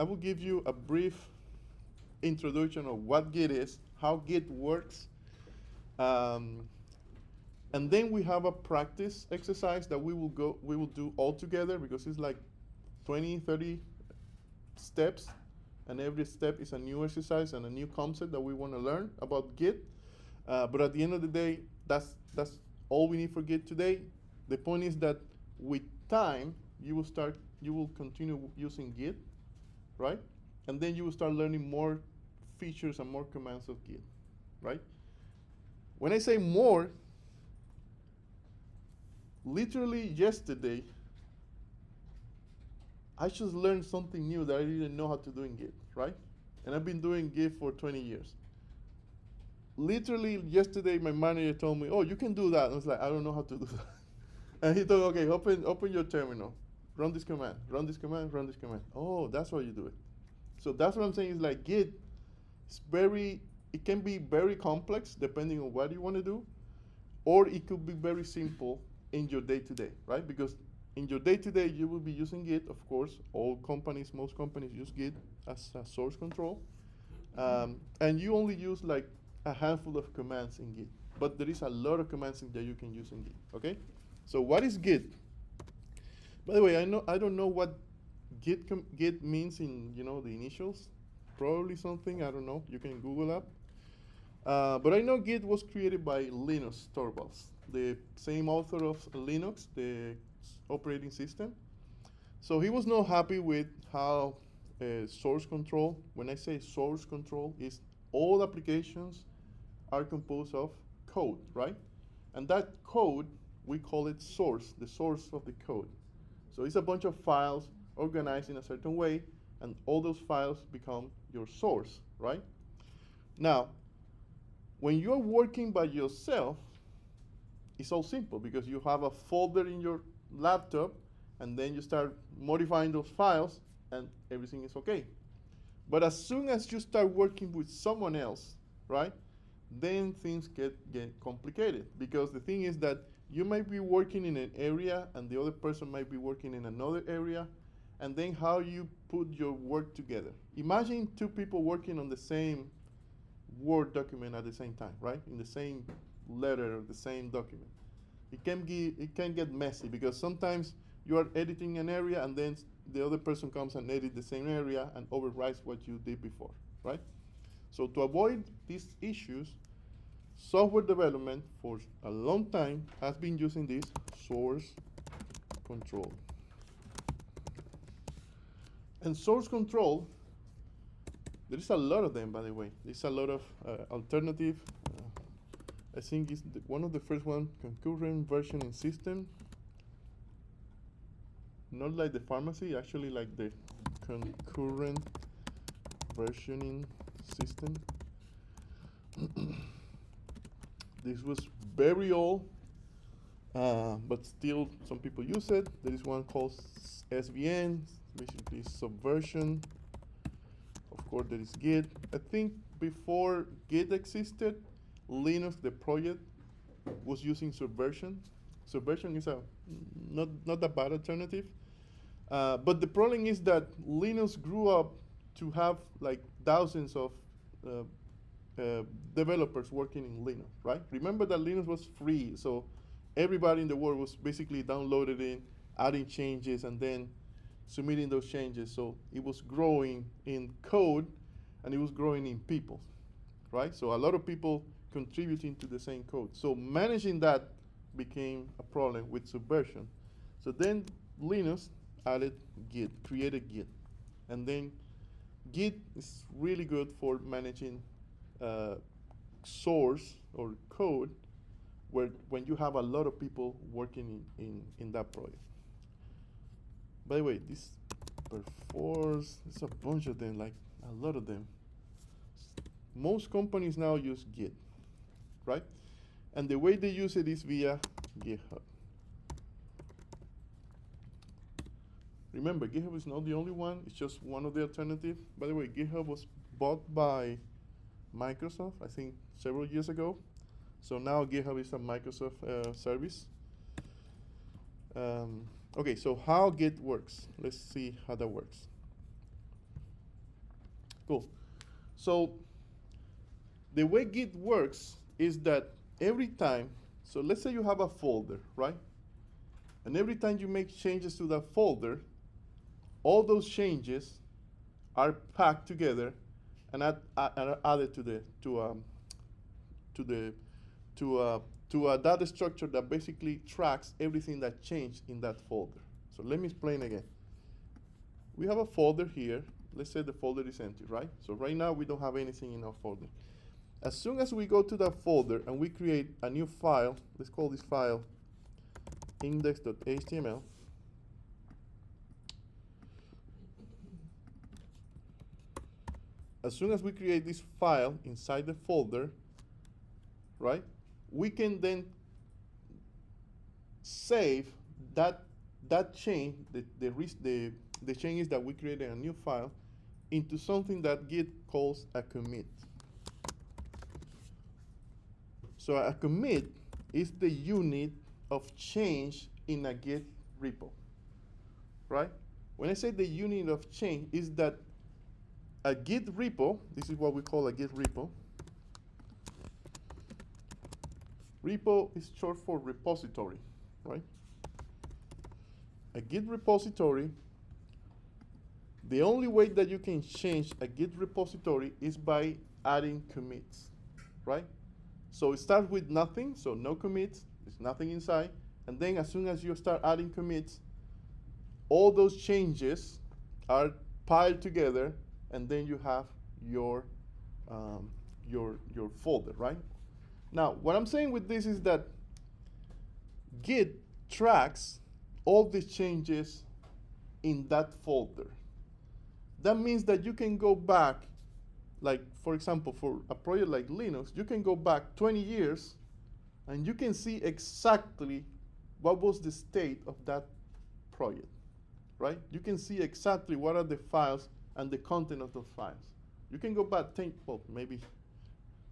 will give you a brief introduction of what Git is, how Git works, um, and then we have a practice exercise that we will do all together because it's like 20, 30 steps, and every step is a new exercise and a new concept that we want to learn about Git. But at the end of the day, that's all we need for Git today. The point is that with time, you will continue using Git, right? And then you will start learning more features and more commands of Git, right? When I say more, literally yesterday, I just learned something new that I didn't know how to do in Git, right? And I've been doing Git for 20 years. Literally yesterday, my manager told me, "Oh, you can do that." And I was like, "I don't know how to do that." And he told me, "Okay, open your terminal, run this command, run this command, run this command." Oh, that's how you do it. So that's what I'm saying is like Git is it can be very complex depending on what you want to do, or it could be very simple in your day-to-day, right? Because in your day-to-day, you will be using Git, of course. Most companies use Git as a source control. And you only use like a handful of commands in Git. But there is a lot of commands that you can use in Git, okay? So what is Git? By the way, I don't know what Git means in the initials. Probably something, I don't know. You can Google up. But I know Git was created by Linus Torvalds, the same author of Linux, the operating system. So he was not happy with how source control, when I say source control, is all applications are composed of code, right? And that code, we call it source, the source of the code. So it's a bunch of files organized in a certain way, and all those files become your source, right? Now, when you're working by yourself, it's all simple because you have a folder in your laptop, and then you start modifying those files, and everything is okay. But as soon as you start working with someone else, right, then things get complicated. Because the thing is that you might be working in an area, and the other person might be working in another area, and then how you put your work together. Imagine two people working on the same Word document at the same time, right? In the same letter, the same document. It can get messy because sometimes you are editing an area and then the other person comes and edit the same area and overwrites what you did before, right? So to avoid these issues, software development for a long time has been using this source control. And source control, there is a lot of them, by the way. There's a lot of alternative. I think it's one of the first one, concurrent versioning system. Not like the pharmacy, actually like the concurrent versioning system. This was very old, but still some people use it. There is one called SVN, basically subversion. Of course, there is Git. I think before Git existed, Linux, the project, was using Subversion. Subversion is not a bad alternative. But the problem is that Linux grew up to have like thousands of developers working in Linux, right? Remember that Linux was free, so everybody in the world was basically downloading it, adding changes, and then submitting those changes. So it was growing in code, and it was growing in people, right? So a lot of people contributing to the same code. So managing that became a problem with Subversion. So then Linux added Git, created Git. And then Git is really good for managing source or code when you have a lot of people working in that project. By the way, this Perforce, there's a bunch of them, like a lot of them. Most companies now use Git, right? And the way they use it is via GitHub. Remember, GitHub is not the only one, it's just one of the alternatives. By the way, GitHub was bought by Microsoft, I think, several years ago. So now GitHub is a Microsoft service. Okay, so how Git works. Let's see how that works. Cool. So the way Git works is that every time, so let's say you have a folder, right? And every time you make changes to that folder, all those changes are packed together and are added to a data structure that basically tracks everything that changed in that folder. So let me explain again. We have a folder here. Let's say the folder is empty, right? So right now we don't have anything in our folder. As soon as we go to that folder and we create a new file, let's call this file index.html. As soon as we create this file inside the folder, right, we can then save that change, the changes that we created in a new file, into something that Git calls a commit. So a commit is the unit of change in a Git repo, right? When I say the unit of change, is that a Git repo, this is what we call a Git repo. Repo is short for repository, right? A Git repository, the only way that you can change a Git repository is by adding commits, right? So it starts with nothing, so no commits, there's nothing inside, and then as soon as you start adding commits, all those changes are piled together, and then you have your folder, right? Now, what I'm saying with this is that Git tracks all the changes in that folder. That means that you can go back, like for example, for a project like Linux, you can go back 20 years and you can see exactly what was the state of that project, right? You can see exactly what are the files and the content of those files. You can go back 10, well, maybe,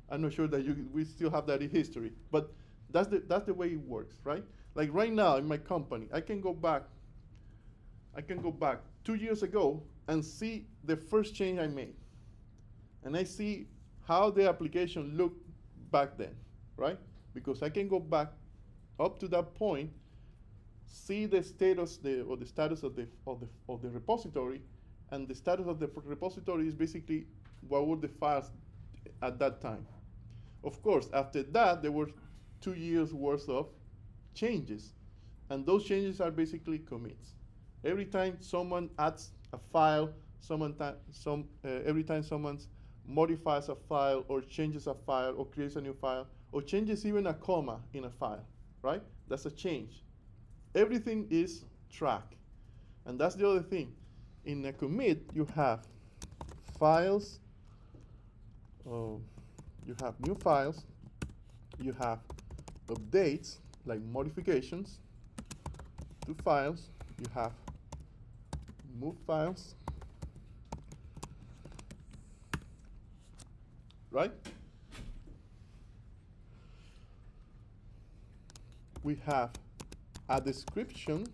I'm not sure that we still have that in history, but that's the way it works, right? Like right now in my company, I can go back 2 years ago and see the first change I made. And I see how the application looked back then, right? Because I can go back up to that point, see the status of the repository, and the status of the repository is basically what were the files at that time. Of course, after that, there were 2 years worth of changes, and those changes are basically commits. Every time someone adds a file, every time someone modifies a file or changes a file or creates a new file or changes even a comma in a file, right? That's a change. Everything is tracked. And that's the other thing. In a commit, you have files, you have new files, you have updates, like modifications to files, you have move files, right? We have a description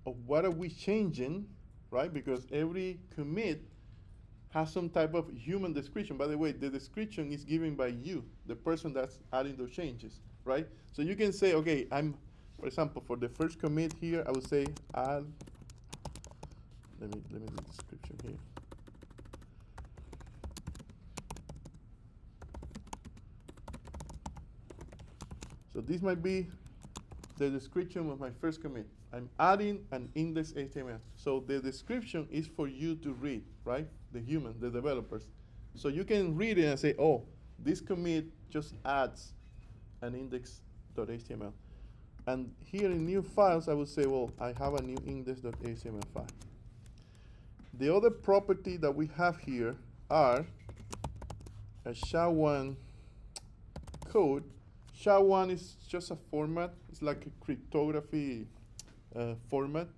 of what are we changing, right? Because every commit has some type of human description. By the way, the description is given by you, the person that's adding those changes, right? So you can say, okay, for example, for the first commit here, I would say add, let me do the description here. So this might be the description of my first commit. I'm adding an index.html. So the description is for you to read, right? The human, the developers. So you can read it and say, oh, this commit just adds an index.html. And here in new files, I would say, well, I have a new index.html file. The other property that we have here are a SHA-1 code. SHA-1 is just a format. It's like a cryptography format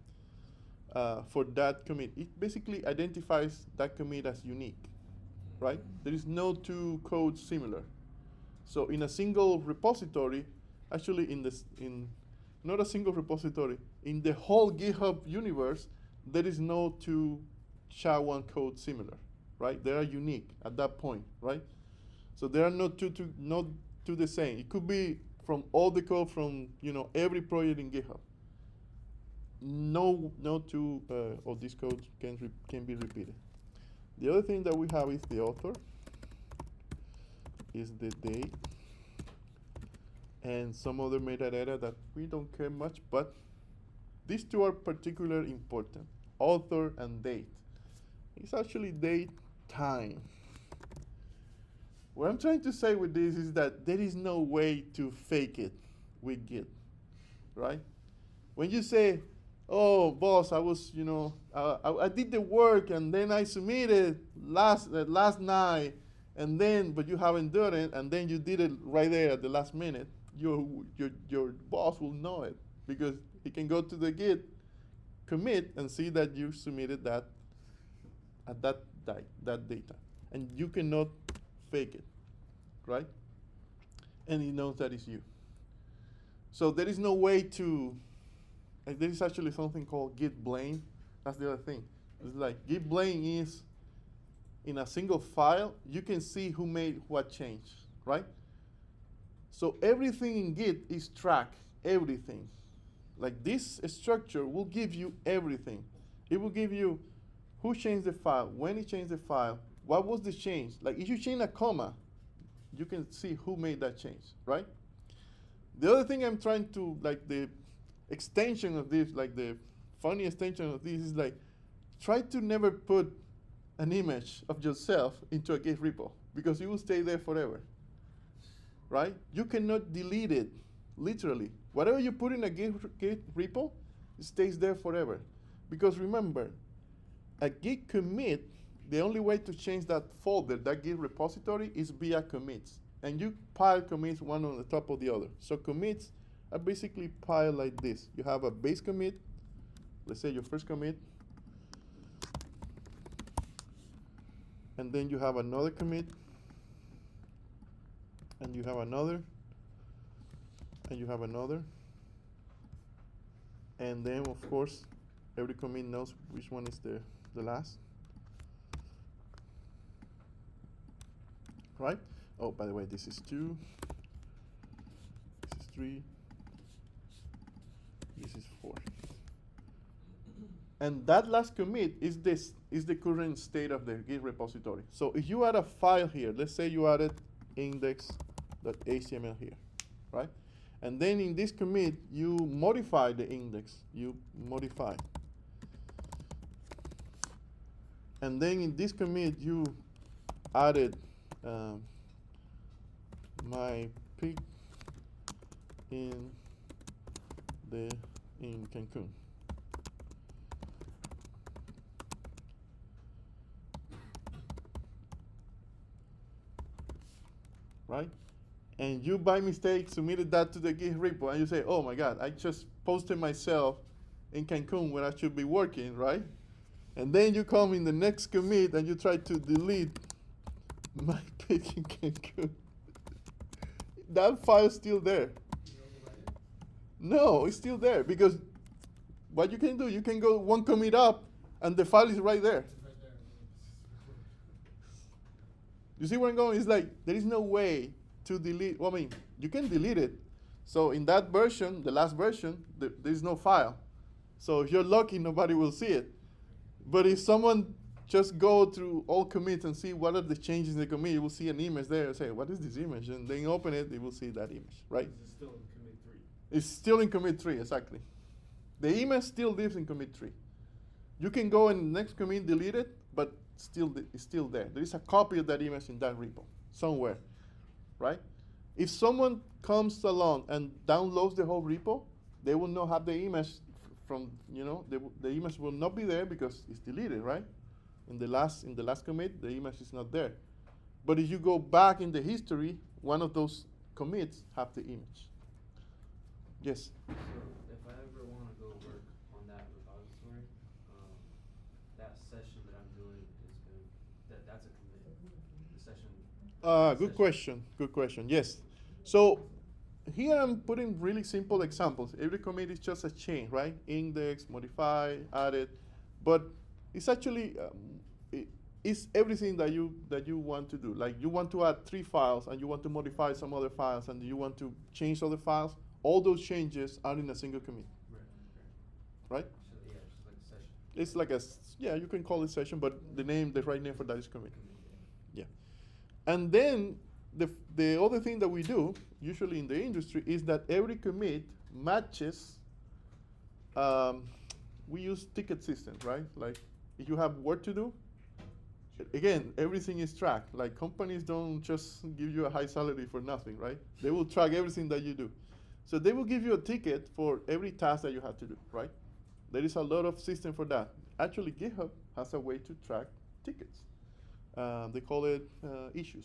for that commit. It basically identifies that commit as unique, right? There is no two codes similar. So in a single repository, actually not a single repository, in the whole GitHub universe, there is no two SHA-1 code similar. right? They are unique at that point, right? So they are not two the same. It could be from all the code from every project in GitHub. No two of these codes can be repeated. The other thing that we have is the author, is the date, and some other metadata that we don't care much, but these two are particularly important, author and date. It's actually date time. What I'm trying to say with this is that there is no way to fake it with Git, right? When you say, oh, boss, I was, I did the work and then I submitted last night, and then, but you haven't done it, and then you did it right there at the last minute, your boss will know it because he can go to the Git commit and see that you submitted that at that data, and you cannot fake it, right? And he knows that it's you. So there is no way to. There is actually something called Git blame. That's the other thing. It's like Git blame is in a single file, you can see who made what change, right? So everything in Git is tracked, everything. Like this structure will give you everything. It will give you who changed the file, when he changed the file, what was the change. Like if you change a comma, you can see who made that change, right? The other thing I'm trying to, like the extension of this, like the funny extension of this is like, try to never put an image of yourself into a Git repo because it will stay there forever, right? You cannot delete it, literally. Whatever you put in a Git repo, it stays there forever. Because remember, a Git commit, the only way to change that folder, that Git repository, is via commits. And you pile commits one on the top of the other. So commits are basically piled like this. You have a base commit, let's say your first commit, and then you have another commit, and you have another, and you have another, and then of course every commit knows which one is the last, right? Oh, by the way, this is 2, this is 3, this is 4. And that last commit is the current state of the Git repository. So if you add a file here, let's say you added index.html here, right? And then in this commit, you modify the index. You modify. And then in this commit, you added my pic in Cancun. Right? And you by mistake submitted that to the Git repo, and you say, oh my God, I just posted myself in Cancun where I should be working, right? And then you come in the next commit and you try to delete my pic in Cancun. That file's still there. No, it's still there because what you can do, you can go one commit up and the file is right there. You see where I'm going? It's like there is no way to delete. Well, I mean, you can delete it. So in that version, the last version, there is no file. So if you're lucky, nobody will see it. But if someone just go through all commits and see what are the changes in the commit, you will see an image there and say, what is this image? And then open it, you will see that image, right? Is it still in commit 3? It's still in commit 3, exactly. The image still lives in commit 3. You can go in the next commit, delete it, but it's still there. There is a copy of that image in that repo somewhere, right? If someone comes along and downloads the whole repo, they will not have the image from, the image will not be there because it's deleted, right? In the last commit, the image is not there. But if you go back in the history, one of those commits have the image. Yes? So if I ever want to go work on that repository, that session that I'm doing is good. That's a commit. The session. Good question. Good question. Yes. So here I'm putting really simple examples. Every commit is just a chain, right? Index, modify, added. But it's actually It's everything that you want to do. Like you want to add 3 files and you want to modify some other files and you want to change other files. All those changes are in a single commit, Right. right? So yeah, it's just like a session. It's like yeah, you can call it session, but the right name for that is commit. Yeah. And then the other thing that we do usually in the industry is that every commit matches. We use ticket systems, right? Like if you have work to do, again, everything is tracked. Like companies don't just give you a high salary for nothing, right? They will track everything that you do. So they will give you a ticket for every task that you have to do, right? There is a lot of system for that. Actually, GitHub has a way to track tickets. They call it issues.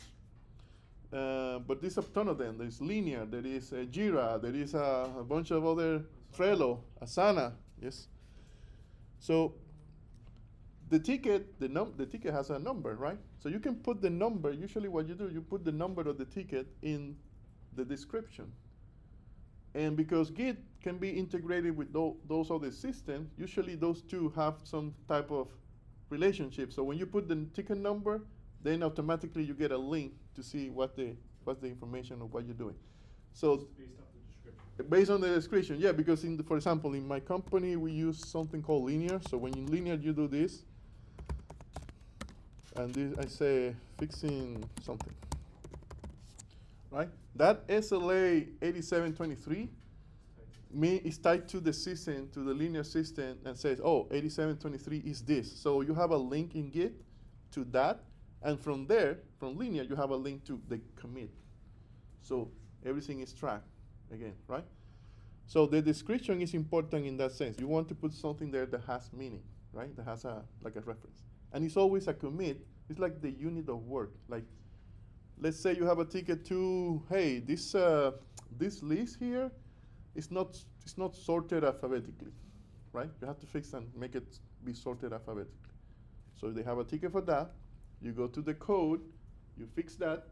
But there's a ton of them. There's Linear, there is Jira, there is a bunch of other Trello, Asana, yes. So the ticket, the ticket has a number, right? So you can put the number. Usually, what you do, you put the number of the ticket in the description. And because Git can be integrated with those other systems, usually those two have some type of relationship. So when you put the ticket number, then automatically you get a link to see what's the information of what you're doing. So Based off the description. based on the description, yeah, because for example, in my company, we use something called Linear. So when in Linear, you do this, and this, I say fixing something, right? That SLA 8723 is tied to the system, to the Linear system, and says, oh, 8723 is this. So you have a link in Git to that, and from there, from Linear, you have a link to the commit. So everything is tracked again, right? So the description is important in that sense. You want to put something there that has meaning, right? That has like a reference. And it's always a commit. It's like the unit of work. Like, let's say you have a ticket to, hey, this list here is not sorted alphabetically, right? You have to fix and make it be sorted alphabetically. So they have a ticket for that. You go to the code, you fix that,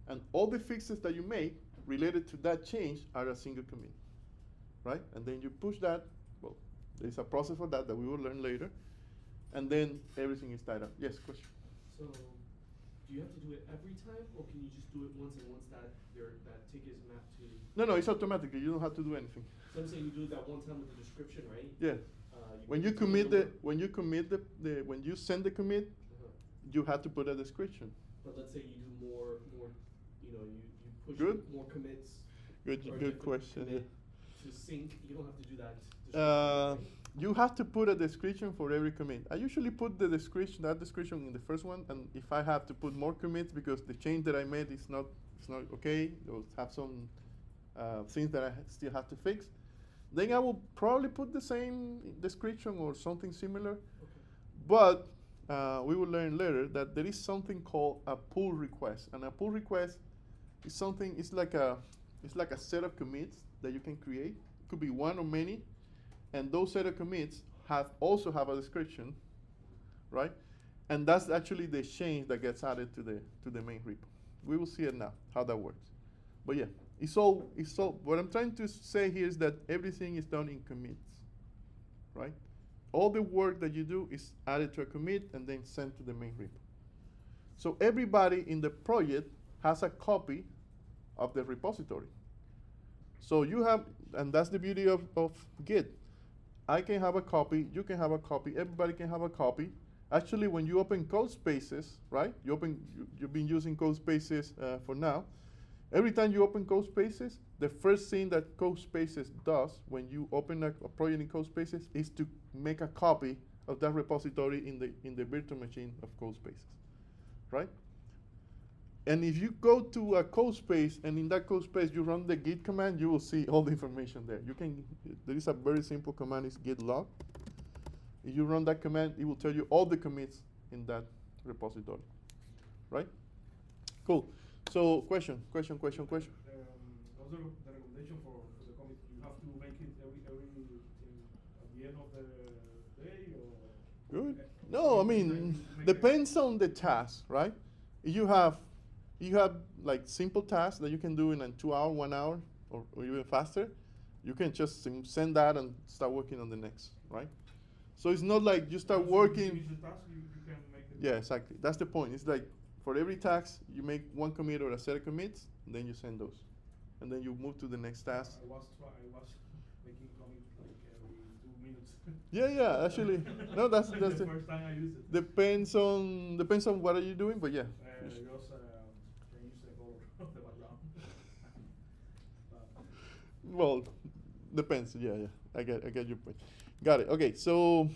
and all the fixes that you make related to that change are a single commit, right? And then you push that. Well, there's a process for that we will learn later, and then everything is tied up. Yes, question. So, do you have to do it every time, or can you just do it once, and once that ticket is mapped to? No, it's automatically. You don't have to do anything. So I'm saying you do it that one time with the description, right? Yeah. When you commit when you send the commit, you have to put a description. But let's say you do more, you push Good. more commits. Good or a good different question. commit to sync. You don't have to do that. Yeah. Right? You have to put a description for every commit. I usually put that description in the first one, and if I have to put more commits because the change that I made is not okay, or have some things that I still have to fix, then I will probably put the same description or something similar. Okay. But we will learn later that there is something called a pull request, and a pull request is something. It's like a set of commits that you can create. It could be one or many, and those set of commits also have a description, right? And that's actually the change that gets added to the main repo. We will see it now how that works. But yeah, it's all. What I'm trying to say here is that everything is done in commits, right? All the work that you do is added to a commit and then sent to the main repo. So everybody in the project has a copy of the repository. So you have, and that's the beauty of Git. I can have a copy, you can have a copy, everybody can have a copy. Actually, when you open code spaces, right? You've been using code spaces for now. Every time you open code spaces, the first thing that code spaces does when you open a project in code spaces is to make a copy of that repository in the virtual machine of code spaces, right? And if you go to a code space and in that code space you run the git command, you will see all the information there. There is a very simple command, it's git log. If you run that command, it will tell you all the commits in that repository, right? Cool. So question. What's the recommendation for the commit? You have to make it at the end of the day, or? Good. No, I mean, depends on the task, right? You have like simple tasks that you can do in 2 hours, 1 hour, or even faster. You can just send that and start working on the next, right? So it's not like you start working. If you finish the task, you can make Yeah, exactly. That's the point. It's like for every task, you make one commit or a set of commits, and then you send those, and then you move to the next task. I was making comic like every 2 minutes. Yeah, yeah. Actually, no, that's the the first time I used it. depends on what are you doing, but yeah. Just change the color of the background. But, Well, depends. Yeah, yeah. I get your point. Got it. Okay, so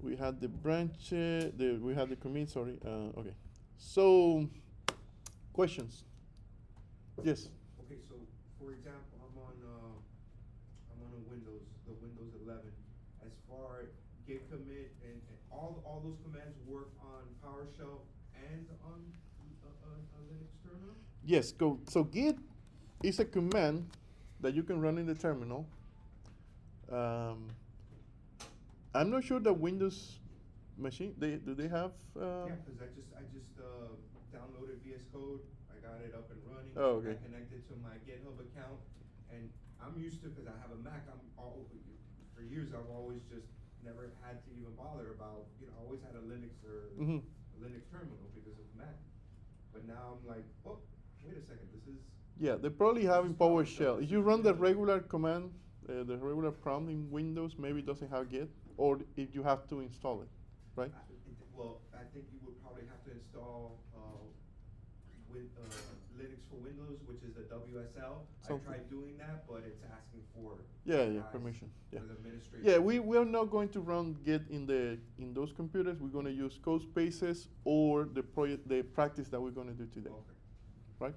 we had the branch. We had the commit. Sorry. Okay. So questions. Yes. Okay, so for example, I'm on a Windows, the Windows 11. As far git commit and all those commands work on PowerShell and on a Linux terminal. Yes. Go. So git is a command that you can run in the terminal. I'm not sure that Windows machine do they have. Yeah, because I just downloaded VS Code. I got it up and running. Oh, okay. I connected to my GitHub account, and I'm used to because I have a Mac. For years I've always just never had to even bother about I always had a Linux or Mhm. a Linux terminal because of Mac. But now I'm like, oh, wait a second, this is. Yeah, they probably have in This is PowerShell. PowerShell. If you run the regular command, the regular prompt in Windows, maybe it doesn't have Git, or if you have to install it, right? Well, I think you would probably have to install Linux for Windows, which is the WSL. Something. I tried doing that, but it's asking for Yeah, guys, permission. Yeah. for the administration. Yeah, we are not going to run Git in those computers. We're going to use code spaces or the practice that we're going to do today, Okay. right?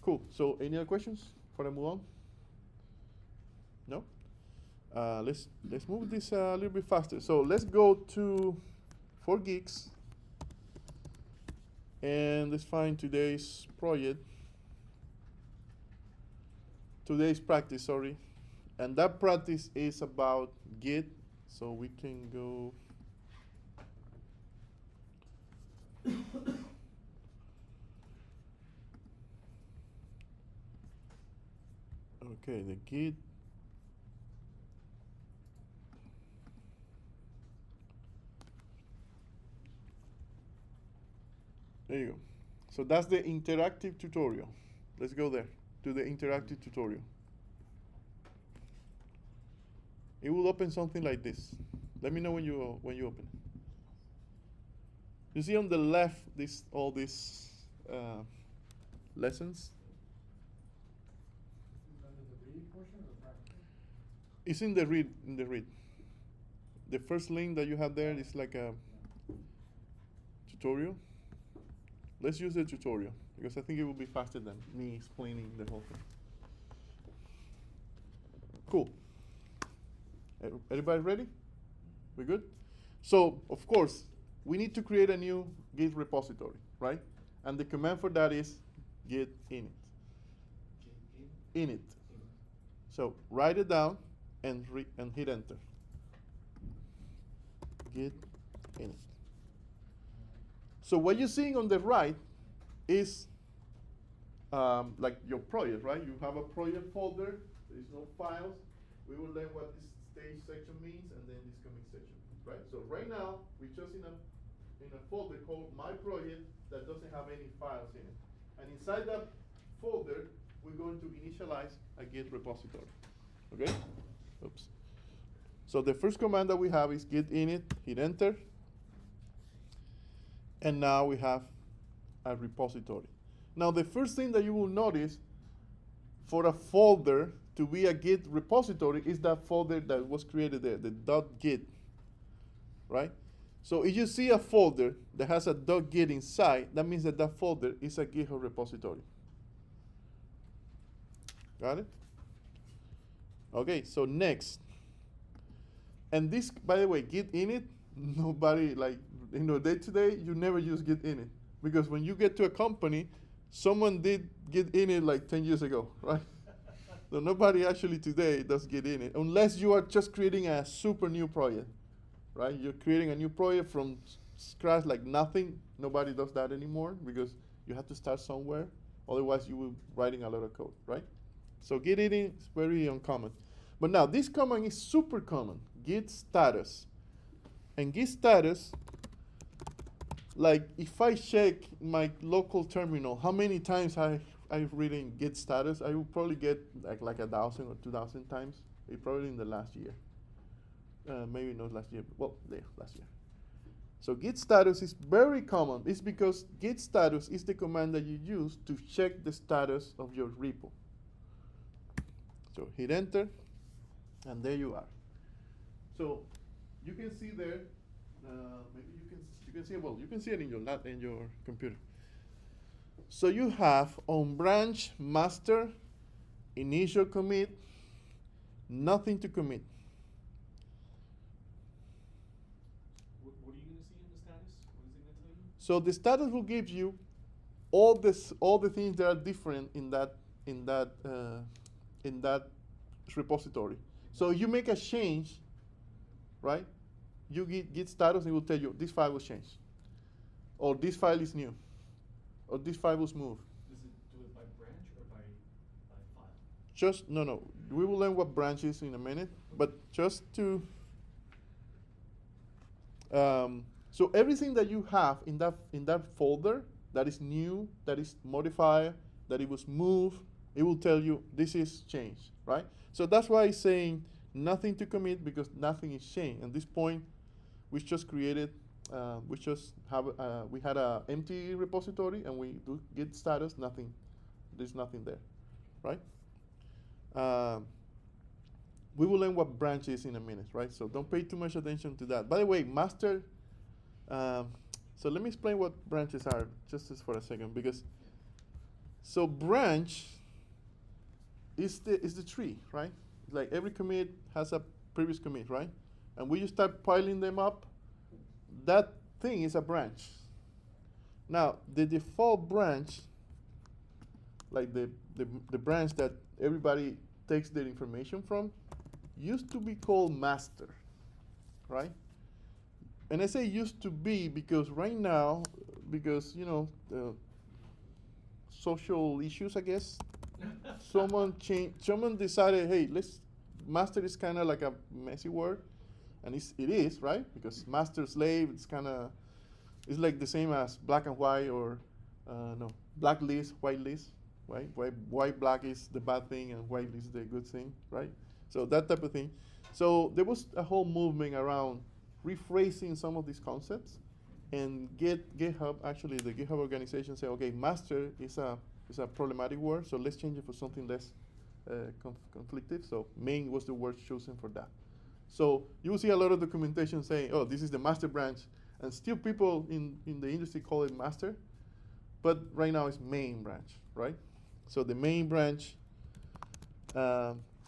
Cool. So any other questions before I move on? No. Let's move this a little bit faster. So let's go to 4 Geeks. And let's find today's project. Today's practice, sorry. And that practice is about Git. So we can go. Okay, the Git. There you go. So that's the interactive tutorial. Let's go there to the interactive tutorial. It will open something like this. Let me know when you open it. You see on the left all these lessons. is that the reading portion or the practical? It's in the read. The first link that you have there is like a tutorial. Let's use the tutorial because I think it will be faster than me explaining the whole thing. Cool. Everybody ready? We good? So, of course, we need to create a new Git repository, right? And the command for that is git init. Init. So write it down and hit enter. Git init. So what you're seeing on the right is like your project, right? You have a project folder. There is no files. We will learn what this stage section means and then this commit section, right? So right now we're just in a folder called My Project that doesn't have any files in it. And inside that folder, we're going to initialize a Git repository. Okay? Oops. So the first command that we have is git init, hit enter. And now we have a repository. Now the first thing that you will notice for a folder to be a Git repository is that folder that was created there, the .git, right? So if you see a folder that has a .git inside, that means that folder is a GitHub repository. Got it? Okay, so next. And this, by the way, git init, nobody day to day, you never use git init. Because when you get to a company, someone did git init like 10 years ago, right? So nobody actually today does git init, unless you are just creating a super new project, right? You're creating a new project from scratch, like nothing. Nobody does that anymore because you have to start somewhere. Otherwise, you will be writing a lot of code, right? So git init is very uncommon. But now this command is super common, git status. And git status like if I check my local terminal, how many times I've written git status, I will probably get like 1,000 or 2,000 times. Probably in the last year. Maybe not last year, but well, yeah, last year. So git status is very common. It's because git status is the command that you use to check the status of your repo. So hit enter, and there you are. So you can see there. Maybe you can see it. Well, you can see it in your computer. So you have on branch master initial commit, nothing to commit. What are you going to see in the status? What is it going to tell you? So the status will give you all the things that are different in that repository. So you make a change, right? You git status, and it will tell you this file was changed, or this file is new, or this file was moved. Does it do it by branch or by file? Just no. We will learn what branch is in a minute, but just to so everything that you have in that folder that is new, that is modified, that it was moved, it will tell you this is changed, right? So that's why it's saying nothing to commit, because nothing is changed. At this point, we just created, we had a empty repository, and we do git status, nothing. There's nothing there, right? We will learn what branch is in a minute, right? So don't pay too much attention to that. By the way, master. So let me explain what branches are just for a second, because so branch is the tree, right? Like every commit has a previous commit, right? And we just start piling them up. That thing is a branch. Now the default branch, like the branch that everybody takes their information from, used to be called master, right? And I say used to be because right now, because social issues, I guess, someone decided, hey, master is kind of like a messy word, and it is, right? Because master slave, it's like the same as black and white, or black list, white list, right? White black is the bad thing and white is the good thing, right? So that type of thing. So there was a whole movement around rephrasing some of these concepts, and GitHub, actually the GitHub organization said, okay, master is a problematic word, so let's change it for something less conflictive. So main was the word chosen for that. So you will see a lot of documentation saying, oh, this is the master branch, and still people in the industry call it master, but right now it's main branch, right? So the main branch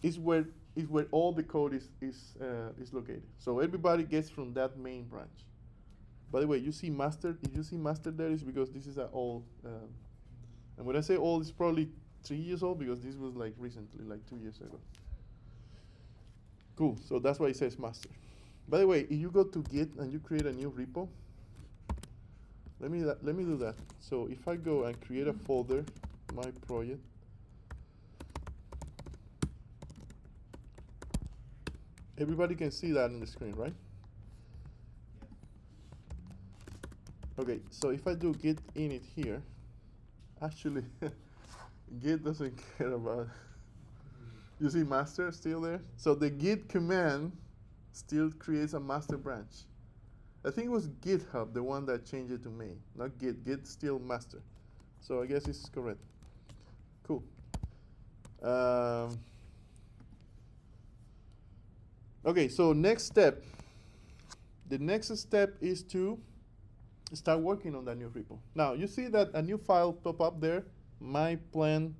is where all the code is located. So everybody gets from that main branch. By the way, you see master. If you see master there, is because this is an old. And when I say old, it's probably 3 years old, because this was like recently, like 2 years ago. Cool. So that's why it says master. By the way, if you go to Git and you create a new repo, let me do that. So if I go and create a folder, my project. Everybody can see that on the screen, right? Okay, so if I do git init here, actually, Git doesn't care about. You see master still there? So the git command still creates a master branch. I think it was GitHub, the one that changed it to main, not Git. Git still master. So I guess it's correct. Cool. Okay, so next step. The next step is to start working on that new repo. Now, you see that a new file pop up there, myplan.txt.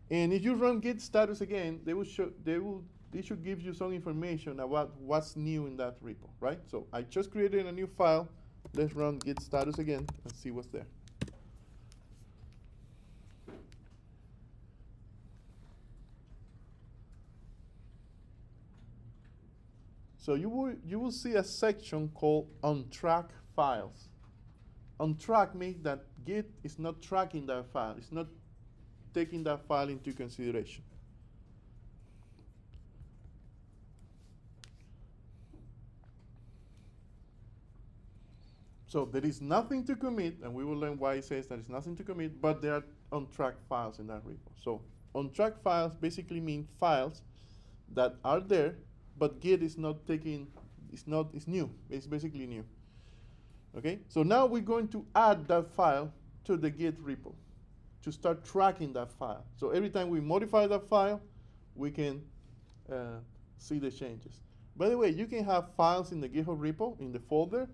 And if you run git status again, it should give you some information about what's new in that repo, right? So I just created a new file. Let's run git status again and see what's there. So you will see a section called on track files. On track means that Git is not tracking that file. It's not taking that file into consideration. So there is nothing to commit, and we will learn why it says there is nothing to commit, but there are on-track files in that repo. So on-track files basically mean files that are there, but Git is not taking, it's new. It's basically new. Okay, so now we're going to add that file to the Git repo to start tracking that file. So every time we modify that file, we can see the changes. By the way, you can have files in the GitHub repo, in the folder,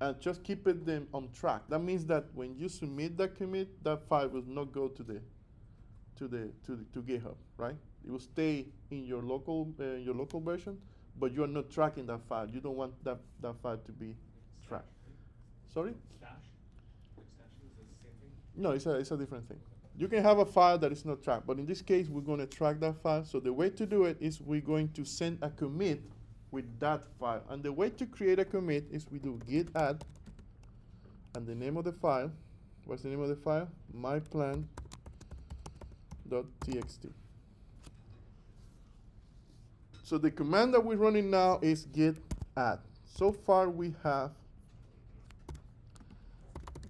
and just keep them on track. That means that when you submit that commit, that file will not go to GitHub, right? It will stay in your local version, but you are not tracking that file. You don't want that file to be tracked. Sorry? Stash? Extension, is it the same thing? No, it's a different thing. You can have a file that is not tracked, but in this case, we're going to track that file. So the way to do it is we're going to send a commit with that file. And the way to create a commit is we do git add, and the name of the file, what's the name of the file? myplan.txt. So the command that we're running now is git add. So far we have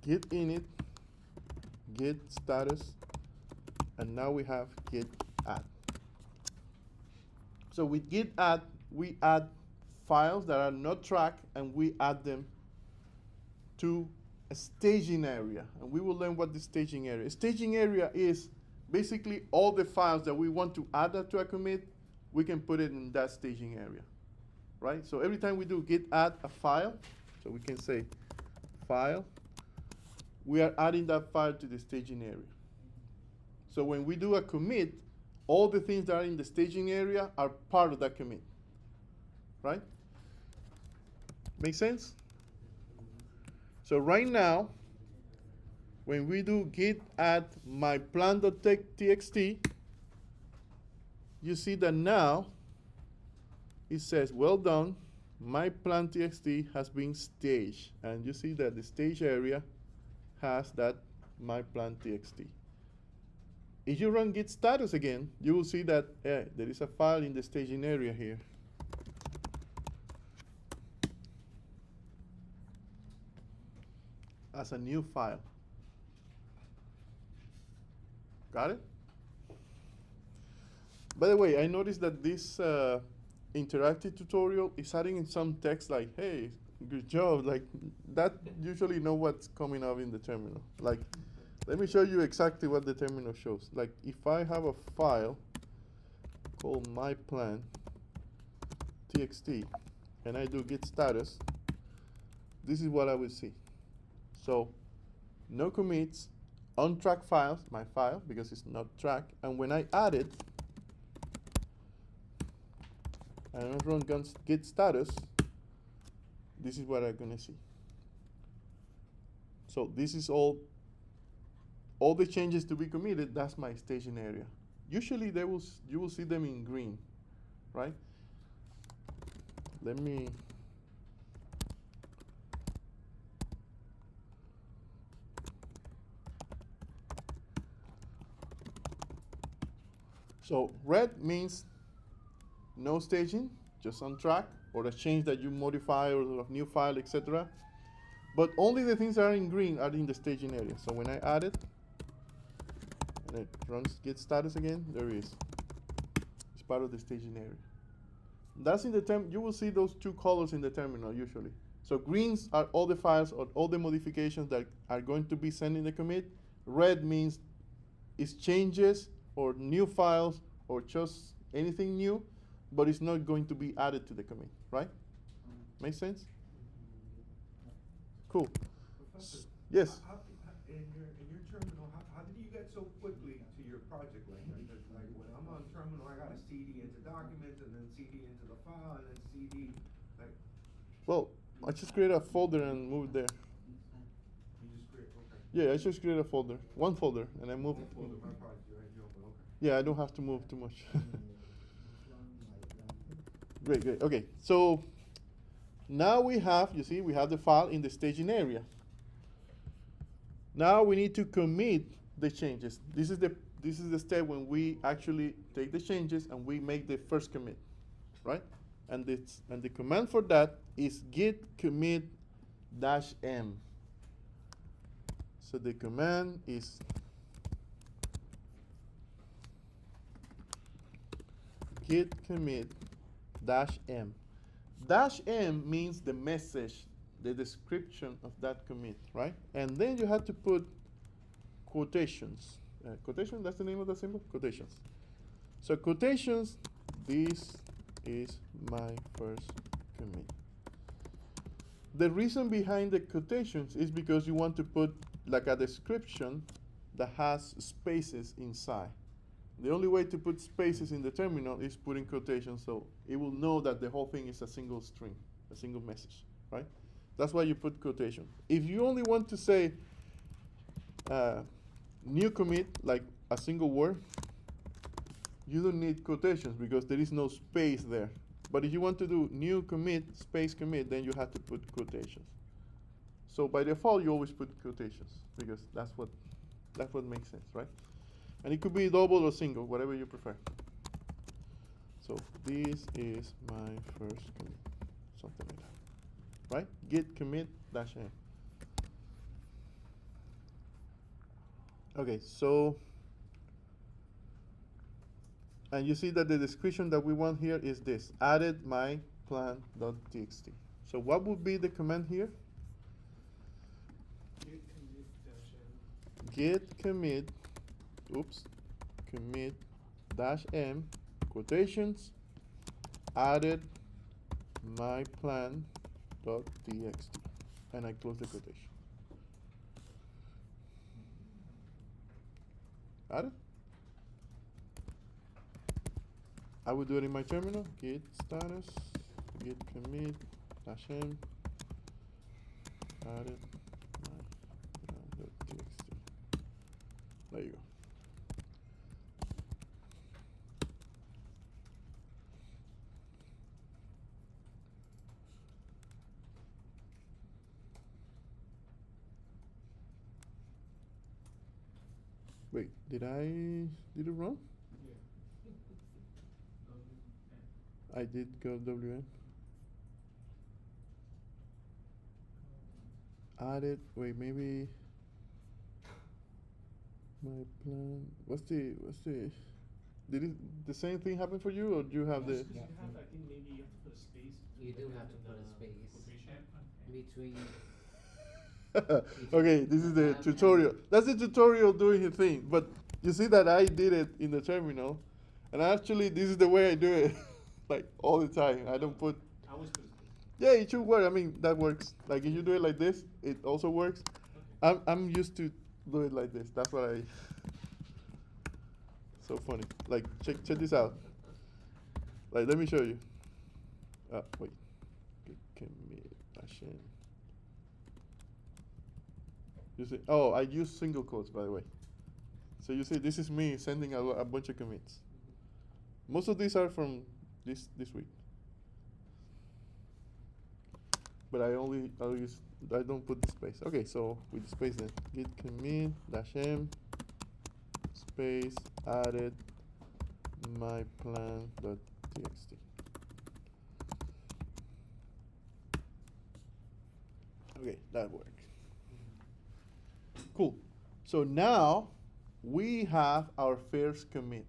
git init, git status, and now we have git add. So with git add, we add files that are not tracked, and we add them to a staging area. And we will learn what the staging area is. Staging area is basically all the files that we want to add to a commit, we can put it in that staging area, right? So every time we do git add a file, so we can say file, we are adding that file to the staging area. So when we do a commit, all the things that are in the staging area are part of that commit, right? Make sense? So right now, when we do git add myplan.txt, you see that now it says, well done, myplan.txt has been staged. And you see that the stage area has that myplan.txt. If you run git status again, you will see that there is a file in the staging area here. As a new file. Got it? By the way, I noticed that this interactive tutorial is adding in some text like, hey, good job. Like, that usually know what's coming up in the terminal. Like, let me show you exactly what the terminal shows. Like, if I have a file called myplan.txt and I do git status, this is what I will see. So, no commits, on-track files, my file, because it's not tracked, and when I add it, and I run git status, this is what I'm gonna see. So this is all the changes to be committed, that's my staging area. Usually you will see them in green, right? Let me So red means no staging, just on track, or a change that you modify, or a new file, etc. But only the things that are in green are in the staging area. So when I add it, and it runs git status again, there it is. It's part of the staging area. That's in the you will see those two colors in the terminal usually. So greens are all the files or all the modifications that are going to be sent in the commit. Red means it's changes or new files or just anything new, but it's not going to be added to the commit, right? Make sense? Cool. Professor, Yes. In your terminal, how did you get so quickly to your project like that? Like when I'm on terminal, I got to CD into documents and then CD into the file and then CD like. Well, I just create a folder and move it there. You just create, okay. Yeah, I just create a folder, one folder, and I move. One folder, my project, right? Okay. Yeah, I don't have to move too much. Great. Okay, so now we have, you see, we have the file in the staging area. Now we need to commit the changes. This is the step when we actually take the changes and we make the first commit, right? And the command for that is git commit dash M. So the command is git commit dash M. Dash M means the message, the description of that commit, right? And then you have to put quotations. Quotation, that's the name of the symbol? Quotations. So quotations, this is my first commit. The reason behind the quotations is because you want to put like a description that has spaces inside. The only way to put spaces in the terminal is putting quotations, so it will know that the whole thing is a single string, a single message, right? That's why you put quotation. If you only want to say new commit, like a single word, you don't need quotations because there is no space there. But if you want to do new commit, space commit, then you have to put quotations. So by default, you always put quotations because that's what makes sense, right? And it could be double or single, whatever you prefer. So this is my first commit, something like that, right? Git commit dash M. Okay, so, and you see that the description that we want here is this, added my plan.txt. So what would be the command here? Git commit dash M. Git commit, commit dash M, quotations, added my plan.txt. And I close the quotation. Got it? I will do it in my terminal. Git status, git commit dash M, added my plan.txt. There you go. Wait, did it wrong? Yeah. I did go WM. Added, wait, maybe my plan, did the same thing happen for you, or do you have the? Yes, 'cause you have, I think maybe you have to put a space. You between do the have to and put a the space. quotation. Between Okay, this is the tutorial. That's the tutorial doing his thing. But you see that I did it in the terminal, and actually this is the way I do it, like all the time. I don't put. I always put a space. Yeah, it should work. I mean, that works. Like if you do it like this, it also works. Okay. I'm used to do it like this. That's what I. So funny. Like check this out. Like let me show you. Wait. Commit dash N. You see? Oh, I use single quotes, by the way. So you see, this is me sending a bunch of commits. Most of these are from this week. But I don't put the space. Okay, so with the space then, git commit dash M space added my plan.txt. Okay, that works. Cool. So now we have our first commit.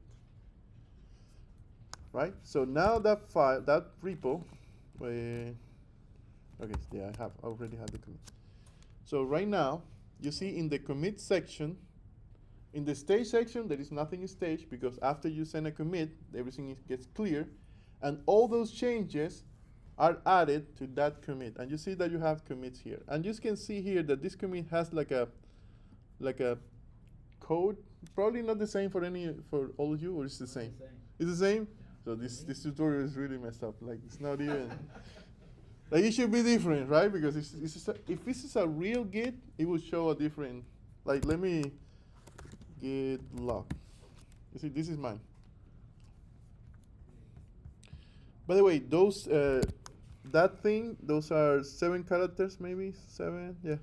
Right? So now that file, that repo, okay, yeah, I already have the commit. So right now, you see in the commit section, in the stage section, there is nothing staged because after you send a commit, everything gets clear, and all those changes are added to that commit. And you see that you have commits here. And you can see here that this commit has like a code, probably not the same for all of you, or it's the same? It's the same? Yeah. So this tutorial is really messed up. Like it's not even, like it should be different, right? Because if this is a real Git, it will show a different, like let me git log. You see, this is mine. By the way, those, those are 7 characters, maybe 7, yeah,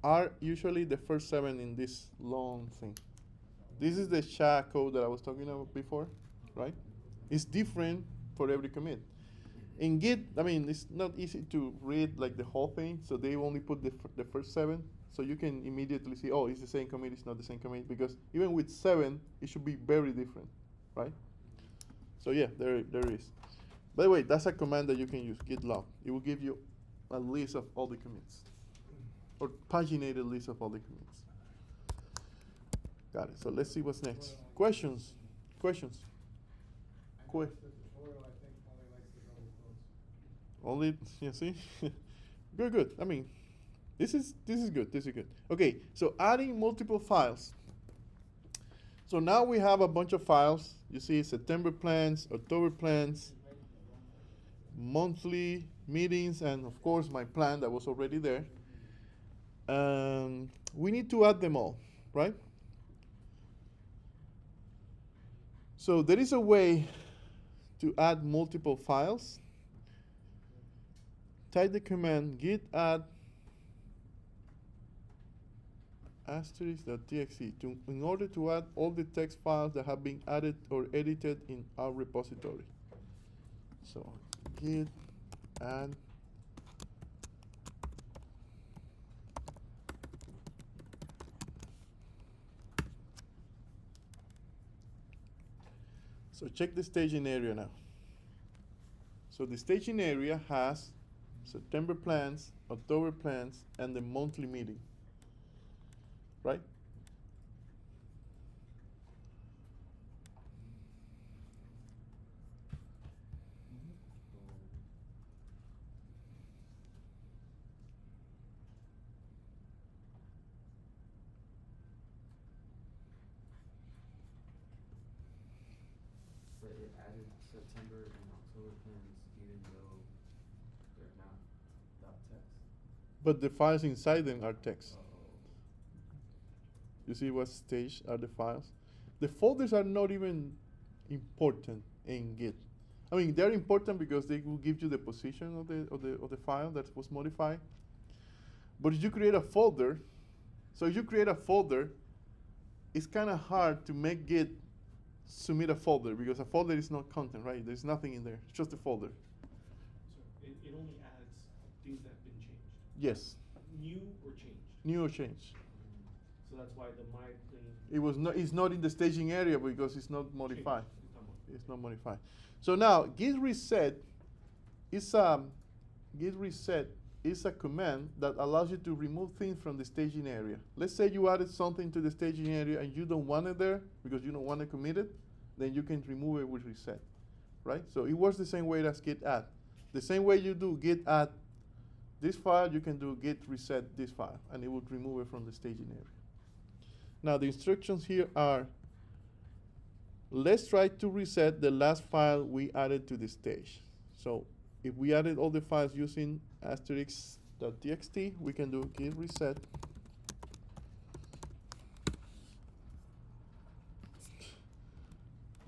are usually the first 7 in this long thing. This is the SHA code that I was talking about before, right? It's different for every commit. In Git, I mean, it's not easy to read like the whole thing, so they only put the first 7, so you can immediately see, oh, it's the same commit, it's not the same commit, because even with 7, it should be very different, right? So yeah, there is. By the way, that's a command that you can use, git log. It will give you a list of all the commits, or paginated list of all the commits. Got it. So let's see what's next. Questions? Questions? The tutorial, I think, only likes the double quotes. Only, you see? Good. I mean, this is good. This is good. Okay, so adding multiple files. So now we have a bunch of files. You see September plans, October plans, monthly meetings, and of course my plan that was already there. We need to add them all, right? So there is a way to add multiple files. Type the command git add *.txt in order to add all the text files that have been added or edited in our repository. So git add So check the staging area now. So the staging area has September plans, October plans, and the monthly meeting, right? But it added September and October plans even though they're not text. But the files inside them are text. Oh. You see what stage are the files? The folders are not even important in Git. I mean, they're important because they will give you the position of the file that was modified. But if you create a folder, so if you create a folder, it's kind of hard to make Git submit a folder because a folder is not content, right? There's nothing in there. It's just a folder. So it only adds things that have been changed. Yes. New or changed. New or changed. So that's why the my thing. It was not. It's not in the staging area because it's not modified. Changed. It's not modified. So now git reset is a command that allows you to remove things from the staging area. Let's say you added something to the staging area and you don't want it there because you don't want to commit it, then you can remove it with reset, right? So it works the same way as git add. The same way you do git add this file, you can do git reset this file, and it would remove it from the staging area. Now the instructions here are, let's try to reset the last file we added to the stage. So if we added all the files using *.txt, we can do git reset.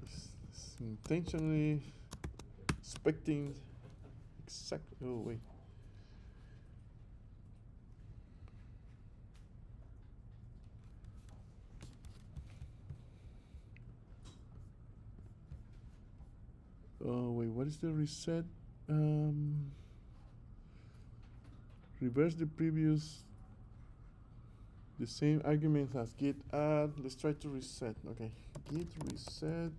It's intentionally expecting exactly. Oh wait. Oh wait, what is the reset? Reverse the previous, the same arguments as git add. Let's try to reset. Okay, git reset.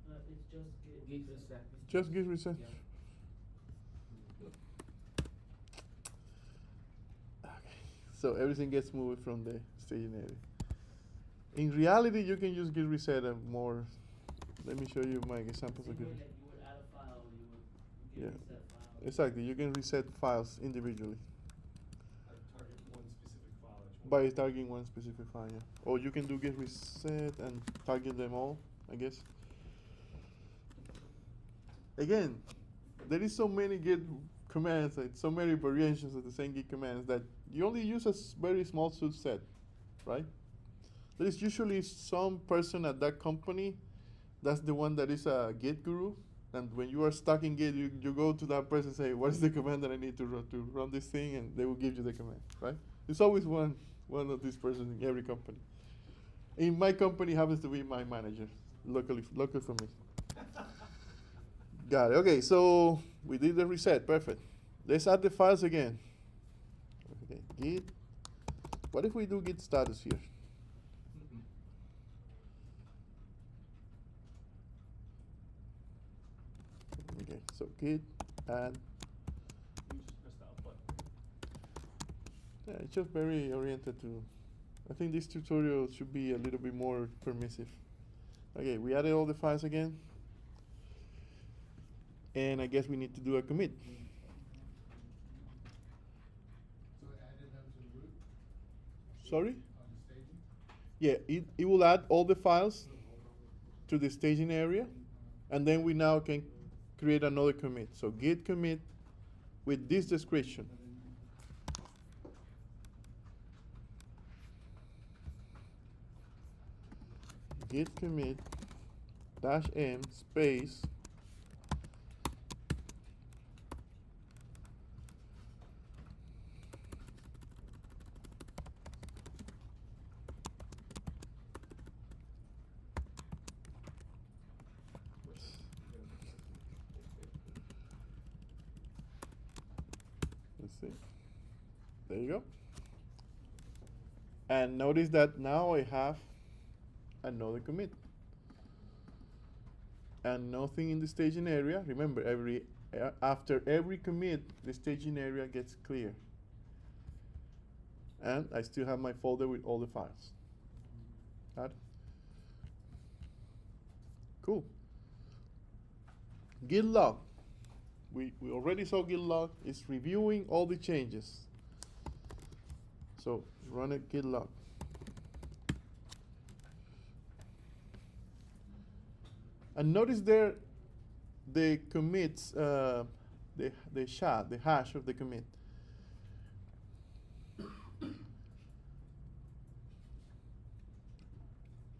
It's just git reset. Just git reset. Yeah. Okay, so everything gets moved from the staging area. In reality, you can use git reset and more. Let me show you my examples of Same git. way that you would add a file, you would Yeah, reset file. exactly. You can reset files individually I target one specific file. by targeting one specific file. Yeah. Or you can do git reset and target them all, I guess. Again, there is so many git commands, like so many variations of the same git commands that you only use a very small subset, right? There is usually some person at that company that's the one that is a Git guru, and when you are stuck in Git, you go to that person and say, what is the command that I need to run this thing, and they will give you the command, right? There's always one of these persons in every company. In my company happens to be my manager. Luckily for me. Got it. Okay, so we did the reset. Perfect. Let's add the files again. Okay, git. What if we do git status here? Okay, so git add. You just press the up button. Yeah, it's just very oriented to. I think this tutorial should be a little bit more permissive. Okay, we added all the files again. And I guess we need to do a commit. So it added them to the root Sorry? on the staging? Yeah, it will add all the files to the staging area. And then we now can create another commit. So git commit with this description. Git commit -m space let's see. There you go. And notice that now I have another commit. And nothing in the staging area. Remember, after every commit, the staging area gets clear. And I still have my folder with all the files. Got it? Cool. Git log. We already saw git log. It's reviewing all the changes. So run a git log. And notice there the commits, the hash of the commit.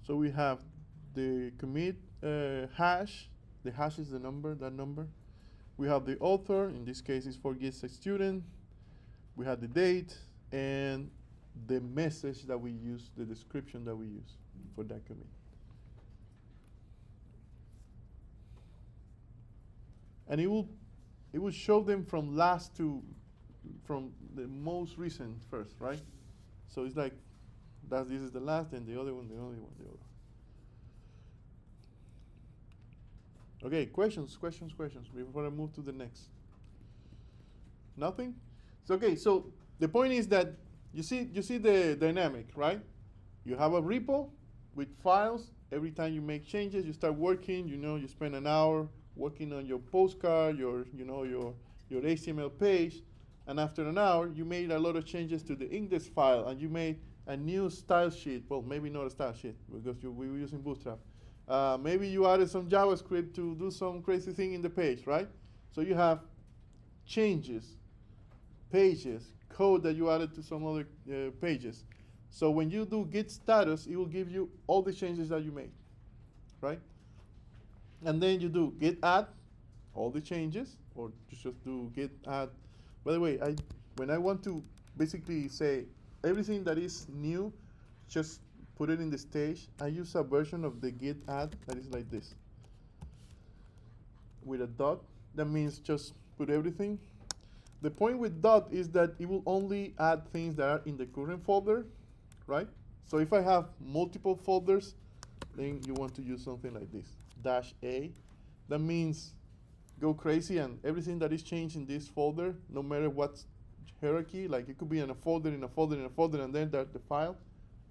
So we have the commit hash. The hash is the number, that number. We have the author. In this case, it's for Git student. We have the date and the message that we use, the description that we use for that commit. And it will show them from last to from the most recent first, right? So it's like this is the last, and the other one, the other one, the other. Okay, questions before I move to the next. Nothing? It's okay. So the point is that you see the dynamic, right? You have a repo with files. Every time you make changes, you start working. You spend an hour working on your postcard, your HTML page, and after an hour, you made a lot of changes to the index file, and you made a new style sheet. Well, maybe not a style sheet because we were using Bootstrap. Maybe you added some JavaScript to do some crazy thing in the page, right? So you have changes, pages, code that you added to some other pages. So when you do git status, it will give you all the changes that you made, right? And then you do git add, all the changes, or you just do git add. By the way, when I want to basically say everything that is new, just put it in the stage, I use a version of the git add that is like this. With a dot, that means just put everything. The point with dot is that it will only add things that are in the current folder, right? So if I have multiple folders, then you want to use something like this, -a. That means go crazy and everything that is changed in this folder, no matter what hierarchy, like it could be in a folder, in a folder, in a folder, and then the file,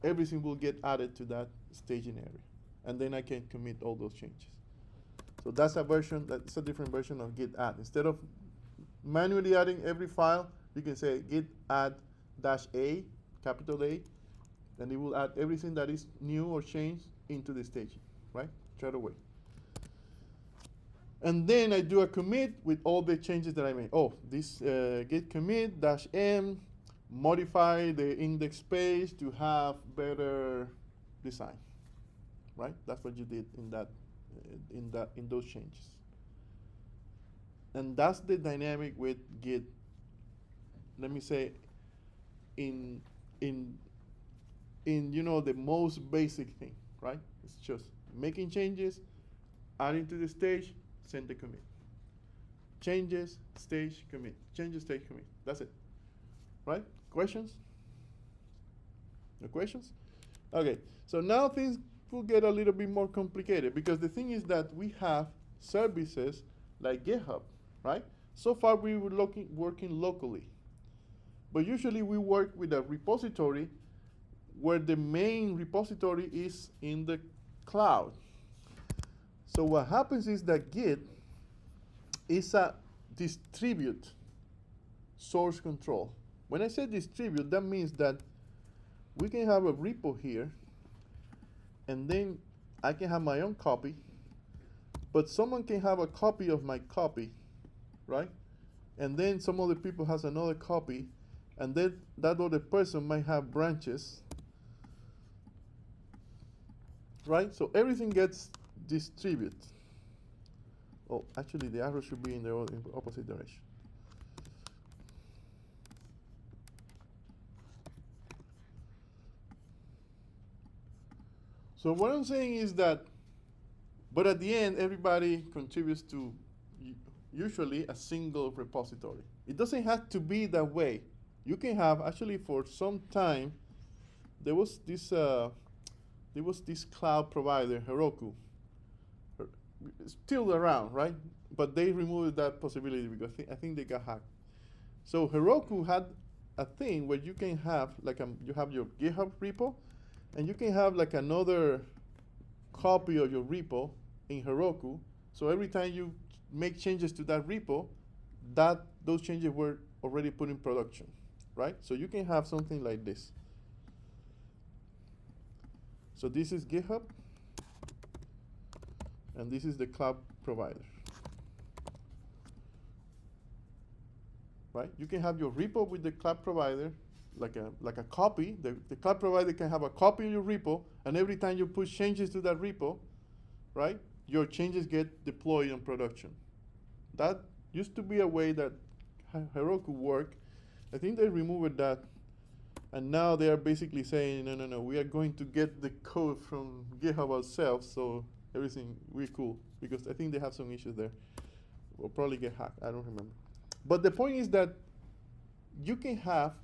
everything will get added to that staging area. And then I can commit all those changes. So that's a different version of git add. Instead of manually adding every file, you can say git add -a, capital A, and it will add everything that is new or changed into the staging, right? Straight away. And then I do a commit with all the changes that I made. Oh, this git commit -m, modify the index page to have better design, right? That's what you did in those changes. And that's the dynamic with Git. Let me say, in the most basic thing, right? It's just making changes, adding to the stage, send the commit. Changes, stage, commit. Changes, stage, commit. That's it. Right? Questions? No questions? Okay, so now things will get a little bit more complicated because the thing is that we have services like GitHub, right? So far we were working locally. But usually we work with a repository where the main repository is in the cloud. So what happens is that Git is a distribute source control. When I say distribute, that means that we can have a repo here, and then I can have my own copy, but someone can have a copy of my copy, right? And then some other people has another copy, and then that other person might have branches, right? So everything gets distributed. Oh, actually the arrow should be in the opposite direction. So what I'm saying is that, but at the end, everybody contributes to usually a single repository. It doesn't have to be that way. You can have, actually for some time, there was this cloud provider, Heroku. Still around, right? But they removed that possibility because I think they got hacked. So Heroku had a thing where you can have, like you have your GitHub repo, and you can have like another copy of your repo in Heroku. So every time you make changes to that repo, those changes were already put in production, right? So you can have something like this. So this is GitHub, and this is the cloud provider, right? You can have your repo with the cloud provider, like a copy. The cloud provider can have a copy of your repo, and every time you push changes to that repo, right, your changes get deployed in production. That used to be a way that Heroku worked. I think they removed that, and now they are basically saying, no, we are going to get the code from GitHub ourselves, so everything, we're cool, because I think they have some issues there. We'll probably get hacked, I don't remember. But the point is that you can have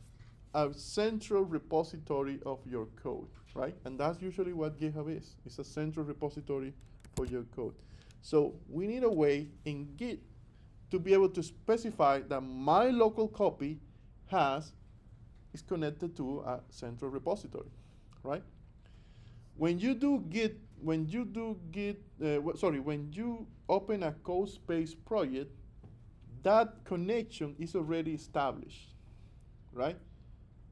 a central repository of your code, right? And that's usually what GitHub is. It's a central repository for your code. So we need a way in Git to be able to specify that my local copy is connected to a central repository, right? When you open a code space project, that connection is already established, right?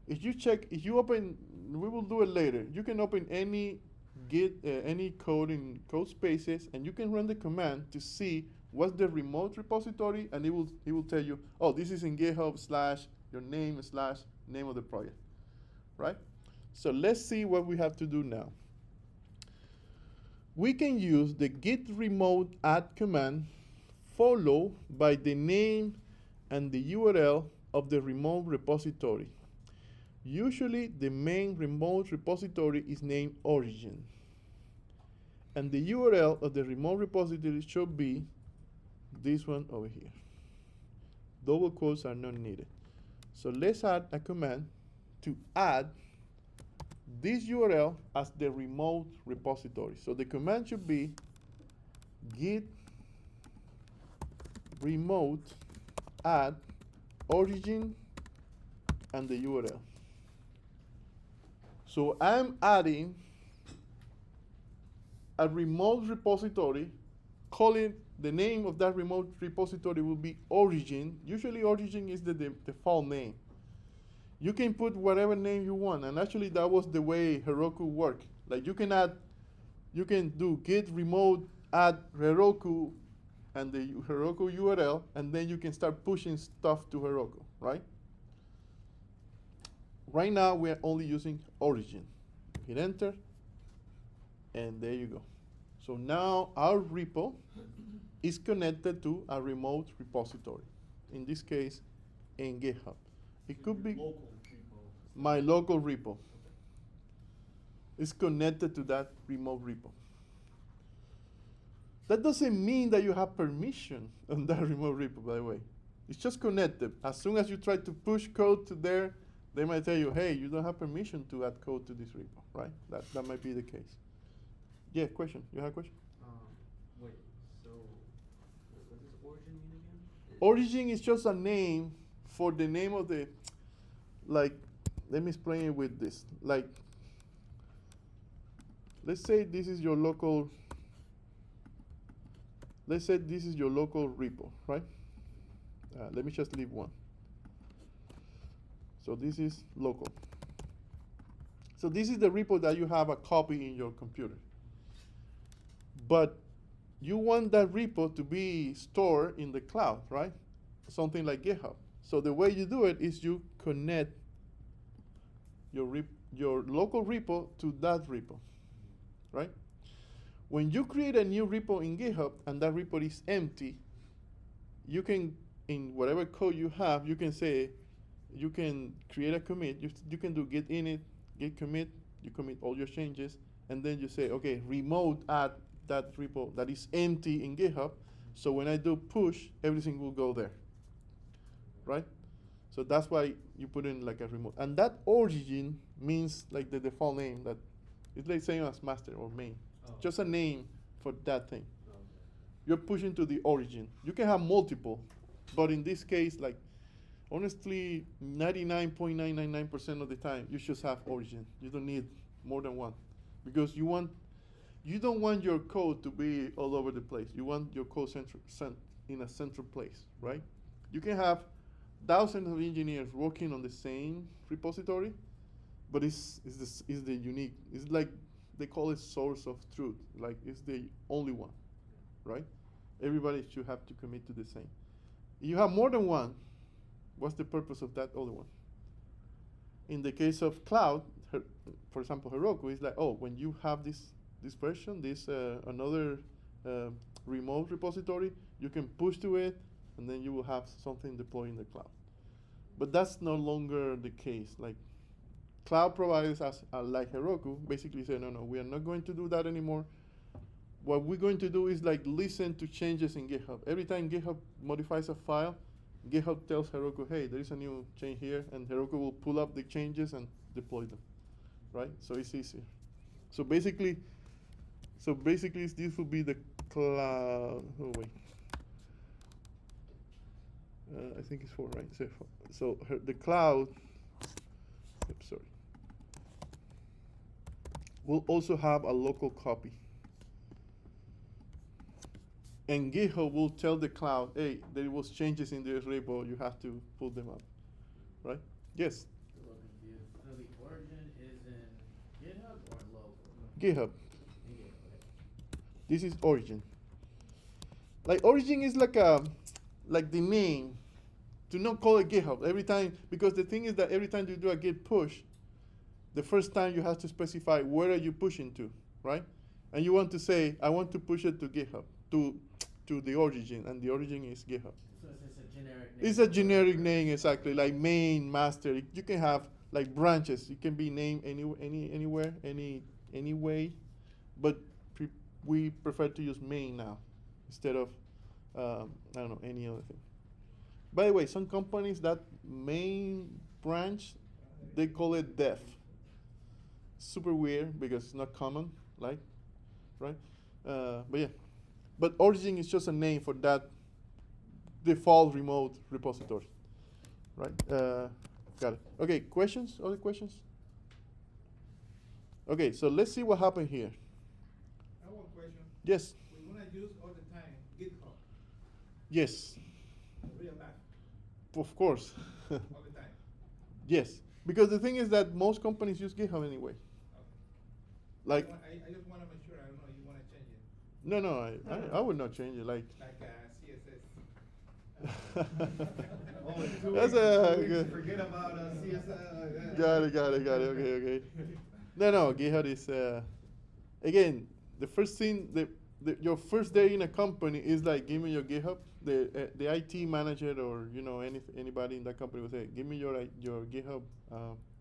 If you open, we will do it later. You can open any Git, any code in code spaces, and you can run the command to see what's the remote repository, and it will tell you, oh, this is in GitHub / your name / name of the project, right? So let's see what we have to do now. We can use the git remote add command followed by the name and the URL of the remote repository. Usually the main remote repository is named origin, and the URL of the remote repository should be this one over here. Double quotes are not needed. So let's add a command to add this URL as the remote repository. So the command should be git remote add origin and the URL. So I'm adding a remote repository, calling the name of that remote repository will be origin. Usually origin is the default name. You can put whatever name you want, and actually that was the way Heroku worked. Like you can do git remote add Heroku and the Heroku URL, and then you can start pushing stuff to Heroku, right? Right now we are only using origin. Hit enter, and there you go. So now our repo is connected to a remote repository. In this case, in GitHub. It could be Local repo. my local repo. It's connected to that remote repo. That doesn't mean that you have permission on that remote repo, by the way. It's just connected. As soon as you try to push code to there, they might tell you, hey, you don't have permission to add code to this repo, right? That might be the case. Yeah, question. You have a question? Wait, so what does origin mean again? Origin is just a name for the name of the, like, let me explain it with this. Like, let's say this is your local, repo, right? Let me just leave one. So this is local. So this is the repo that you have a copy in your computer. But you want that repo to be stored in the cloud, right? Something like GitHub. So the way you do it is you connect your local repo to that repo, right? When you create a new repo in GitHub and that repo is empty, you can, in whatever code you have, you can say, you can create a commit. You can do git init, git commit. You commit all your changes, and then you say, okay, remote add that repo that is empty in GitHub. So when I do push, everything will go there, right? So that's why you put in like a remote. And that origin means like the default name that it's like same as master or main. Oh. Just a name for that thing. Okay. You're pushing to the origin. You can have multiple, but in this case, like honestly, 99.999% of the time, you should have origin. You don't need more than one, because you don't want your code to be all over the place. You want your code in a central place, right? You can have thousands of engineers working on the same repository, but it's the unique. It's like they call it source of truth. Like it's the only one, right? Everybody should have to commit to the same. If you have more than one, what's the purpose of that other one? In the case of cloud, for example, Heroku is like, oh, when you have this version, another remote repository, you can push to it, and then you will have something deployed in the cloud. But that's no longer the case. Like cloud providers, like Heroku, basically say, no, we are not going to do that anymore. What we're going to do is like listen to changes in GitHub. Every time GitHub modifies a file, GitHub tells Heroku, hey, there is a new change here, and Heroku will pull up the changes and deploy them, right? So it's easier. So basically, this will be the cloud. Oh wait, I think it's 4, right? So the cloud. Oops, sorry. Will also have a local copy. And GitHub will tell the cloud, hey, there was changes in this repo, you have to pull them up, right? Yes? I'm a little confused. So the origin is in GitHub or local? GitHub. In GitHub, okay. This is origin. Like origin is like the name. Do not call it GitHub every time, because the thing is that every time you do a git push, the first time you have to specify where are you pushing to, right? And you want to say, I want to push it to GitHub, to the origin, and the origin is GitHub. So it's just a generic name? It's a generic name, exactly, like main, master. You can have like branches. It can be named anywhere, any way, but we prefer to use main now instead of I don't know, any other thing. By the way, some companies that main branch, they call it def. Super weird because it's not common, like, right? But yeah. But origin is just a name for that default remote repository, right? Got it. Okay, questions? Other questions? Okay, so let's see what happened here. I have one question. Yes. We wanna use all the time GitHub, Yes. real life, Of course. all the time. Yes. Because the thing is that most companies use GitHub anyway. Okay. Like, I just wanna make sure, I don't know, you wanna change it, no, I would not change it. Like, CSS. Oh, in 2 That's weeks, a 2 weeks, good- forget about CSS. got it. Okay. No, GitHub is, again, the first thing, your first day in a company is like, give me your GitHub. The IT manager or, anybody in that company will say, give me your GitHub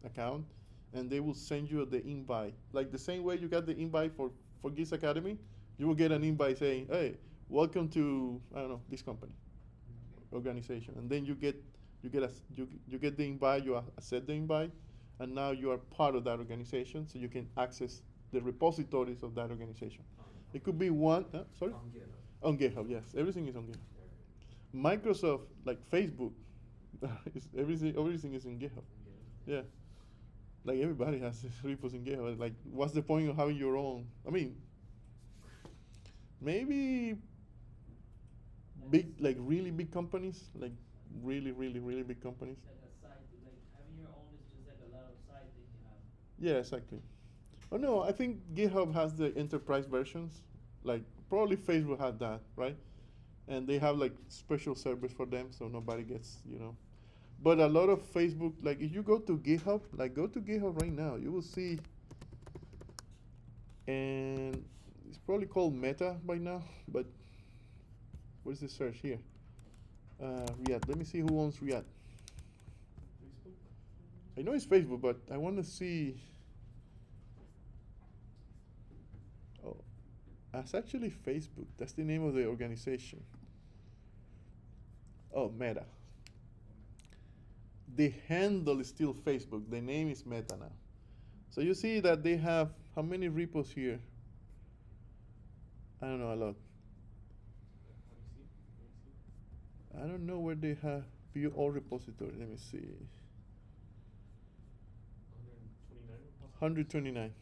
account, and they will send you the invite. Like the same way you got the invite for Git Academy, You will get an invite saying, "Hey, welcome to I don't know this company, organization," and then you get the invite. You accept the invite, and now you are part of that organization, so you can access the repositories of that organization. It could be one. Sorry. On GitHub. On GitHub, yes, everything is on GitHub. Microsoft, like Facebook, everything is in GitHub. Yeah, like everybody has repos in GitHub. Like, what's the point of having your own? I mean, maybe big, like really big companies, like really big companies. Like a side, like having your own is just like a lot of side things you have. Yeah, exactly. Oh no, I think GitHub has the enterprise versions. Like probably Facebook had that, right? And they have like special servers for them, so nobody gets, you know. But a lot of Facebook, like if you go to GitHub, like go to GitHub right now, you will see, and it's probably called Meta by now, but where's the search here? React. Let me see who owns React. Facebook? I know it's Facebook, but I want to see. Oh, that's actually Facebook. That's the name of the organization. Oh, Meta. The handle is still Facebook. The name is Meta now. So you see that they have how many repos here? I don't know, a lot. I don't know where they have view all repository. Let me see. 129.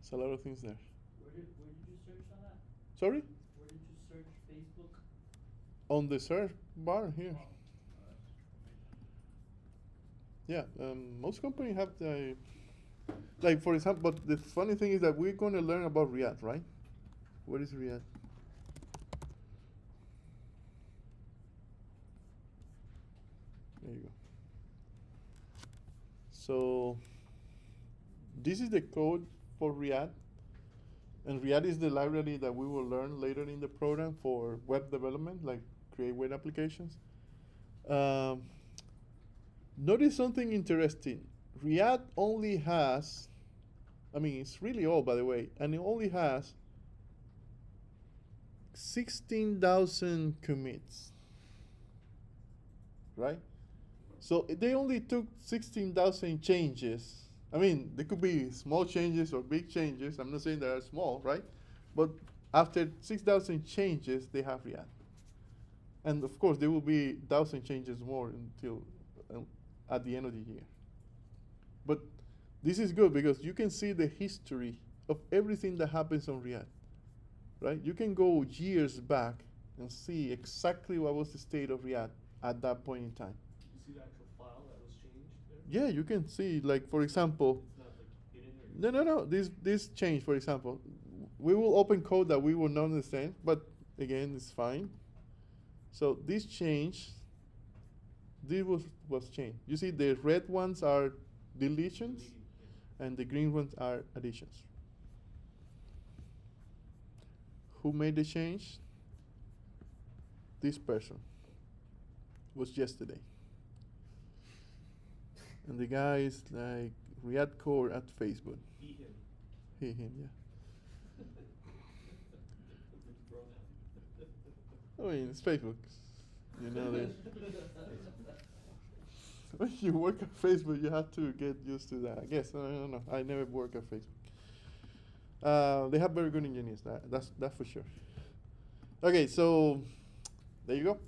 It's a lot of things there. Where did you search on that? Sorry? Where did you search Facebook? On the search bar here. Oh, Yeah, most companies have the, like for example, but the funny thing is that we're going to learn about React, right? What is React? There you go. So this is the code for React, and React is the library that we will learn later in the program for web development, like create web applications. Notice something interesting. React only has, I mean, it's really old, by the way, and it only has 16,000 commits, right? So they only took 16,000 changes. I mean, there could be small changes or big changes. I'm not saying they are small, right? But after 6,000 changes, they have React. And of course, there will be 1,000 changes more until at the end of the year. But this is good because you can see the history of everything that happens on React, right? You can go years back and see exactly what was the state of React at that point in time. You see the actual file that was changed there? Yeah, you can see, like for example, It's not like hidden or no. This change, for example, we will open code that we will not understand, but again, it's fine. So this change, this was changed. You see, the red ones are deletions, and the green ones are additions. Who made the change? This person. Was yesterday. And the guy is like React Core at Facebook. He, him. He, him, yeah. I mean, it's Facebook. You know, when you work at Facebook, you have to get used to that. I guess, I don't know. I never worked at Facebook. They have very good engineers, that's for sure. Okay, so there you go.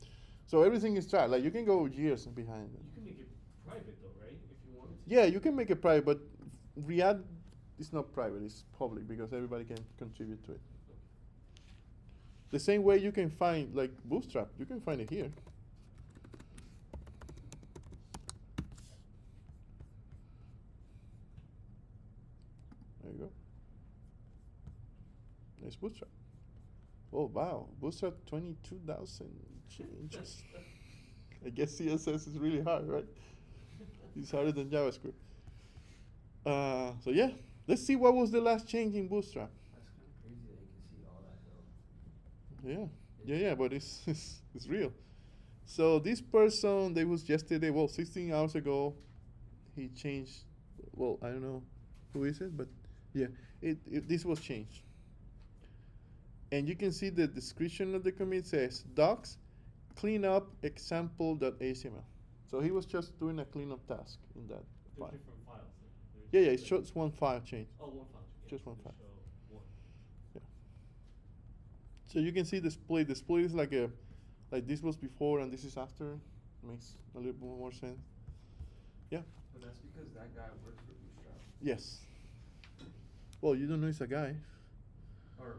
So everything is tracked. Like you can go years behind it. You can make it private though, right? If you wanted to. Yeah, you can make it private, but React is not private, it's public because everybody can contribute to it. The same way you can find like Bootstrap, you can find it here. There you go. There's Bootstrap. Oh wow, Bootstrap 22,000 changes. I guess CSS is really hard, right? It's harder than JavaScript. So yeah, let's see what was the last change in Bootstrap. That's kind of crazy that you can see all that though. Yeah, but it's real. So this person, they was yesterday, well, 16 hours ago, he changed, well, I don't know who is it, but yeah, this was changed. and you can see the description of the commit says docs cleanup example.html. So he was just doing a cleanup task in that They're file. different files. Yeah, it's just one file change. Oh, one file. Yeah, Just so one they file. show one. Yeah. So you can see the split. The split is like this was before and this is after. Makes a little bit more sense. Yeah. But that's because that guy works for Bootstrap. Yes. Well, you don't know he's a guy. Or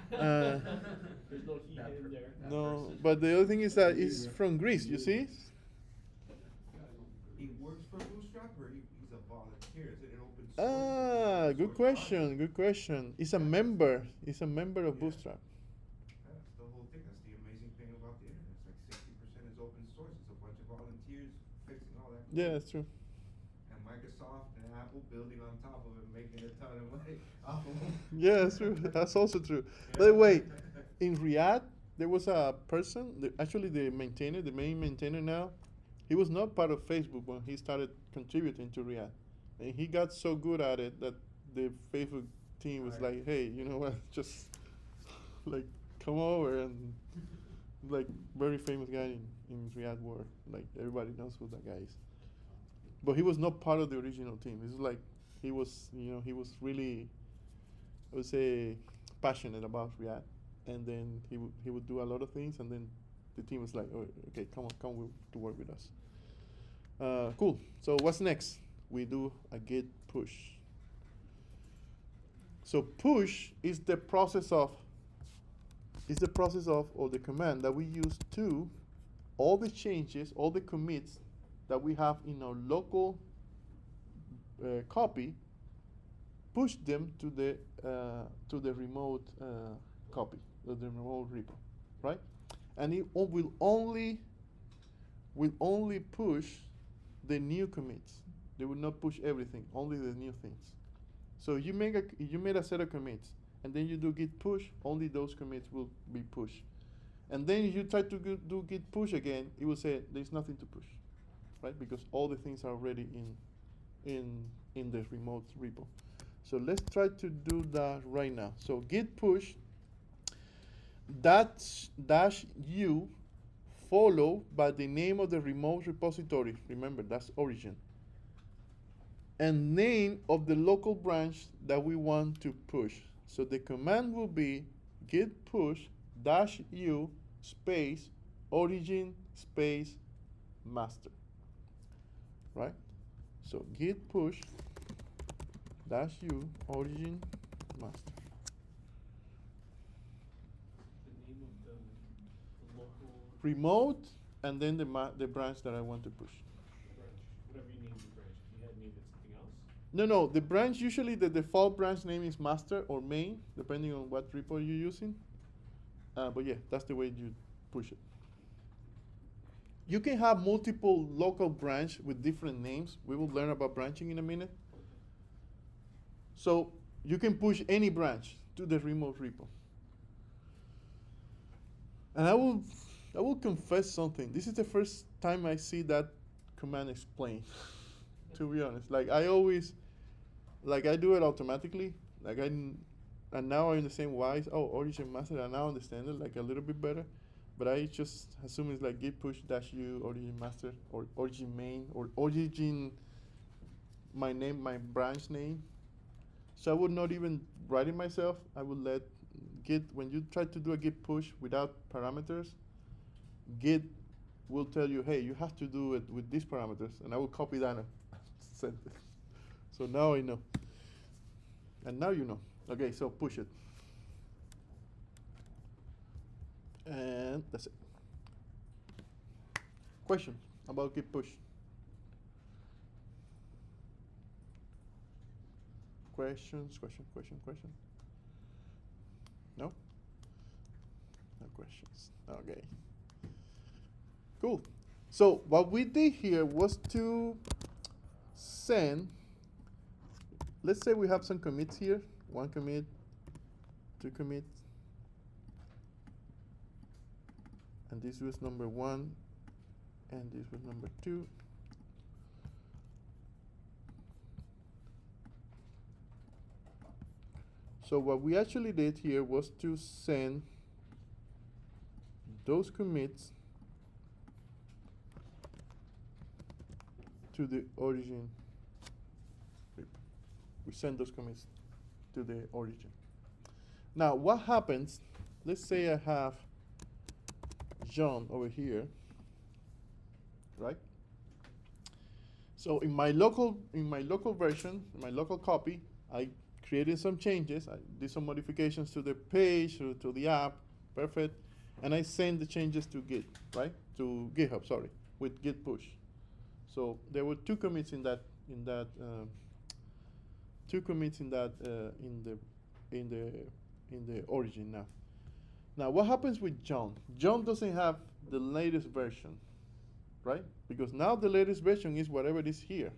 There's no he, that him there. that No, person. but the other thing is that he's from Greece. You see? He works for Bootstrap or he's a volunteer? Is it an open source? Ah, good source question. project? Good question. He's a member. He's a member of Yeah. Bootstrap. That's the whole thing. That's the amazing thing about the internet. It's like 60% is open source. It's a bunch of volunteers fixing all that. Yeah, code. that's true. And Microsoft and Apple building on top of it, making a ton of money off of them. Yeah, that's true. That's also true. By the way, in React, there was a person, actually the maintainer, the main maintainer now, he was not part of Facebook when he started contributing to React. And he got so good at it that the Facebook team was Right. like, hey, you know what, just like come over and like very famous guy in React world. Like everybody knows who that guy is. But he was not part of the original team. It's like he was, he was really, I would say, passionate about React, and then he would do a lot of things, and then the team was like, oh, okay, come to work with us. Cool. So what's next? We do a git push. So push is the process of, or the command that we use to all the changes, all the commits that we have in our local copy, push them to the remote copy, to the remote repo, right? And it will only push the new commits. They will not push everything, only the new things. So you made a set of commits, and then you do git push. Only those commits will be pushed. And then if you try to do git push again, it will say there's nothing to push, right? Because all the things are already in the remote repo. So let's try to do that right now. So git push dash u followed by the name of the remote repository. Remember, that's origin. And name of the local branch that we want to push. So the command will be git push dash u space origin space master. Right? So git push dash u origin master. The name of the local Remote, and then the branch that I want to push. branch. Whatever you name the branch. If you had named it something else. No, the branch, usually the default branch name is master or main, depending on what repo you're using. But yeah, that's the way you push it. You can have multiple local branch with different names. We will learn about branching in a minute. So you can push any branch to the remote repo. And I will confess something. This is the first time I see that command explained. To be honest, like I always, like I do it automatically. And now I understand why. Origin master. I now understand it like a little bit better. But I just assume it's like git push dash u origin master or origin main or origin my branch name. So I would not even write it myself. I would let git, when you try to do a git push without parameters, git will tell you, hey, you have to do it with these parameters, and I will copy that and send it. So now I know. And now you know. Okay, so push it. And that's it. Question about git push. Questions? No? No questions. Okay. Cool. So what we did here was to send, let's say we have some commits here. 1 commit, 2 commits. And this was number 1, and this was number 2. So what we actually did here was to send those commits to the origin repo. We send those commits to the origin. Now, what happens? Let's say I have John over here, right? So in my local version, in my local copy, I created some changes. I did some modifications to the page or to the app, perfect, and I send the changes to Git, right? To GitHub, sorry, with Git push. So there were two commits in the origin now. Now what happens with John? John doesn't have the latest version, right? Because now the latest version is whatever is here.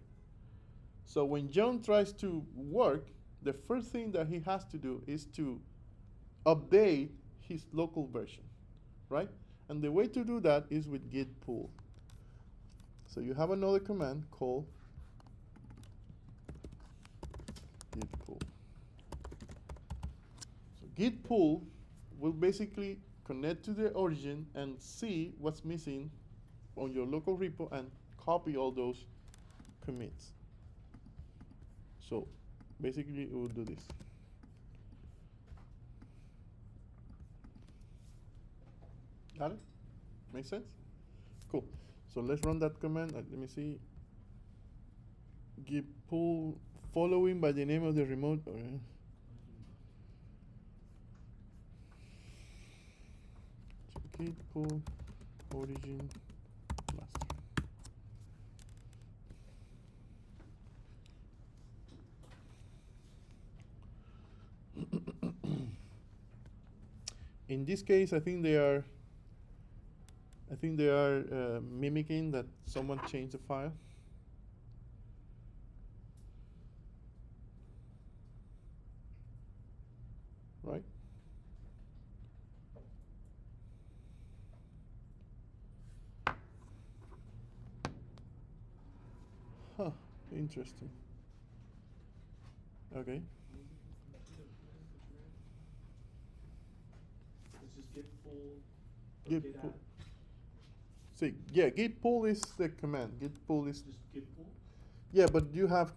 So when John tries to work, the first thing that he has to do is to update his local version, right? And the way to do that is with git pull. So you have another command called git pull. So git pull will basically connect to the origin and see what's missing on your local repo and copy all those commits. So basically it will do this. Got it? Make sense? Cool. So let's run that command. Let me see. Git pull following by the name of the remote. So git pull origin master. In this case, I think they are mimicking that someone changed the file. Right? Huh, interesting. Okay. It's just git pull. or Git git pull. add. See, yeah, git pull is the command. Git pull is, Just git pull. yeah, but you have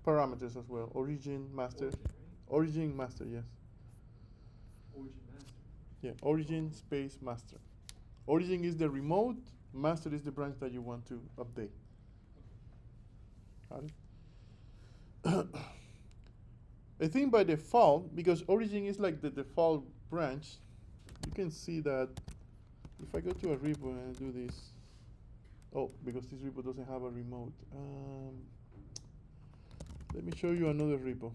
parameters as well. Origin, master. Origin, right? Origin, master, yes. Origin master. Yeah, origin space master. Origin is the remote, master is the branch that you want to update. Got it? I think by default, because origin is like the default branch, you can see that if I go to a repo and I do this, oh, because this repo doesn't have a remote. Let me show you another repo.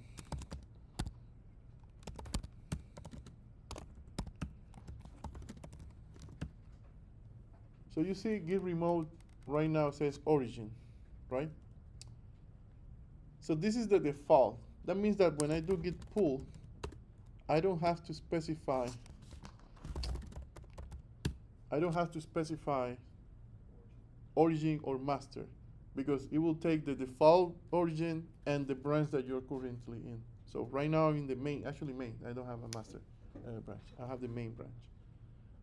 So you see git remote right now says origin, right? So this is the default. That means that when I do git pull, I don't have to specify origin or master, because it will take the default origin and the branch that you're currently in. So right now in the main, actually main, I don't have a master branch. I have the main branch.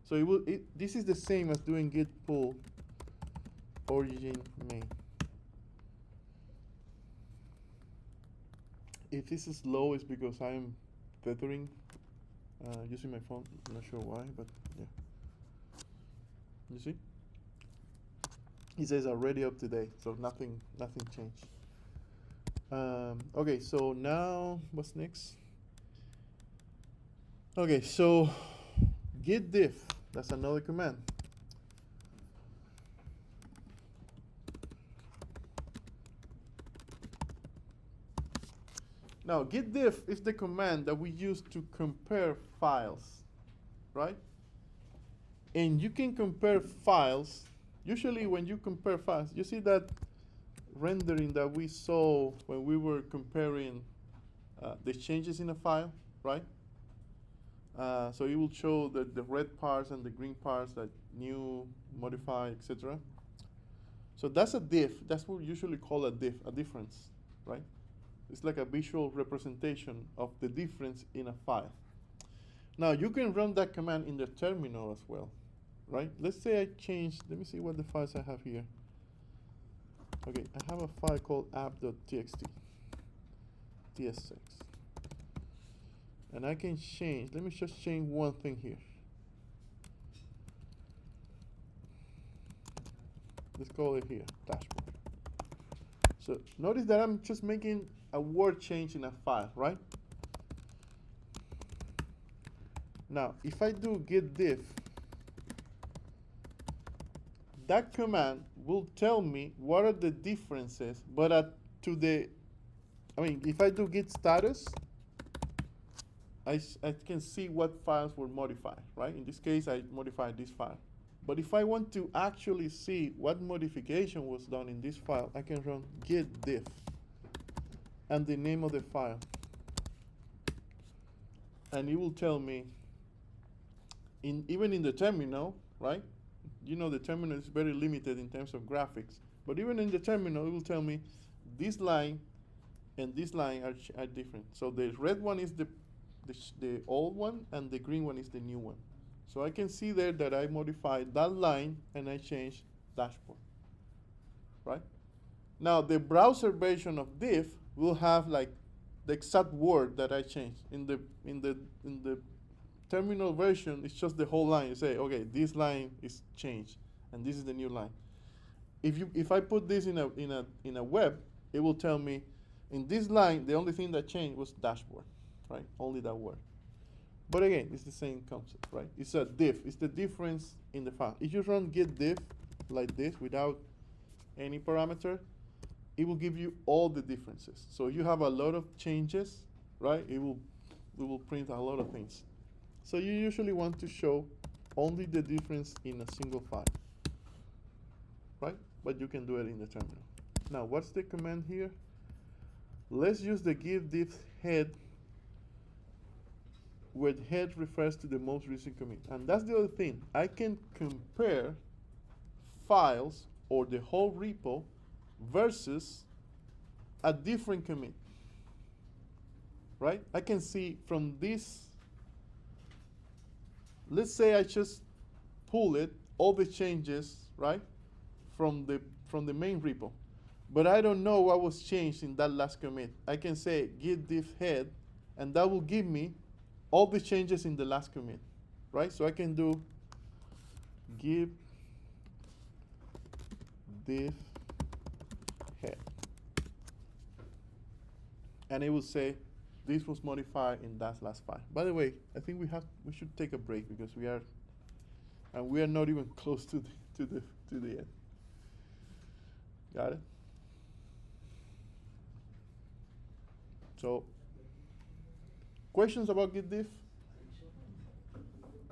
So this is the same as doing git pull origin main. If this is slow, it's because I'm tethering using my phone. I'm not sure why, but yeah. You see? It says already up to date, so nothing changed. Okay, so now what's next? Okay, so git diff, that's another command. Now, git diff is the command that we use to compare files, right? And you can compare files. Usually when you compare files, you see that rendering that we saw when we were comparing the changes in a file, right? So it will show the red parts and the green parts, that new, modify, etc. So that's a diff. That's what we usually call a diff, a difference, right? It's like a visual representation of the difference in a file. Now you can run that command in the terminal as well, right? Let's say I change, let me see what the files I have here. Okay, I have a file called app.txt, tsx. And I can change, let me just change one thing here. Let's call it here, dashboard. So notice that I'm just making a word change in a file, right? Now, if I do git diff, that command will tell me what are the differences, but if I do git status, I can see what files were modified, right? In this case, I modified this file. But if I want to actually see what modification was done in this file, I can run git diff and the name of the file. And it will tell me, even in the terminal, right? You know the terminal is very limited in terms of graphics. But even in the terminal, it will tell me this line and this line are different. So the red one is the old one, and the green one is the new one. So I can see there that I modified that line and I changed dashboard, right? Now the browser version of diff will have like the exact word that I changed. In the terminal version, it's just the whole line. You say, okay, this line is changed, and this is the new line. If I put this in a web, it will tell me in this line the only thing that changed was dashboard, right? Only that word. But again, it's the same concept, right? It's a diff. It's the difference in the file. If you run git diff like this without any parameter, it will give you all the differences. So you have a lot of changes, right? We will print a lot of things. So you usually want to show only the difference in a single file, right? But you can do it in the terminal. Now, what's the command here? Let's use the give diff head, where head refers to the most recent commit. And that's the other thing. I can compare files or the whole repo versus a different commit, right? I can see from this, let's say I just pull it, all the changes, right, from the main repo. But I don't know what was changed in that last commit. I can say git diff head, and that will give me all the changes in the last commit, right? So I can do git diff head, and it will say this was modified in that last file. By the way, I think we should take a break because we are not even close to the end. Got it? So, questions about git diff?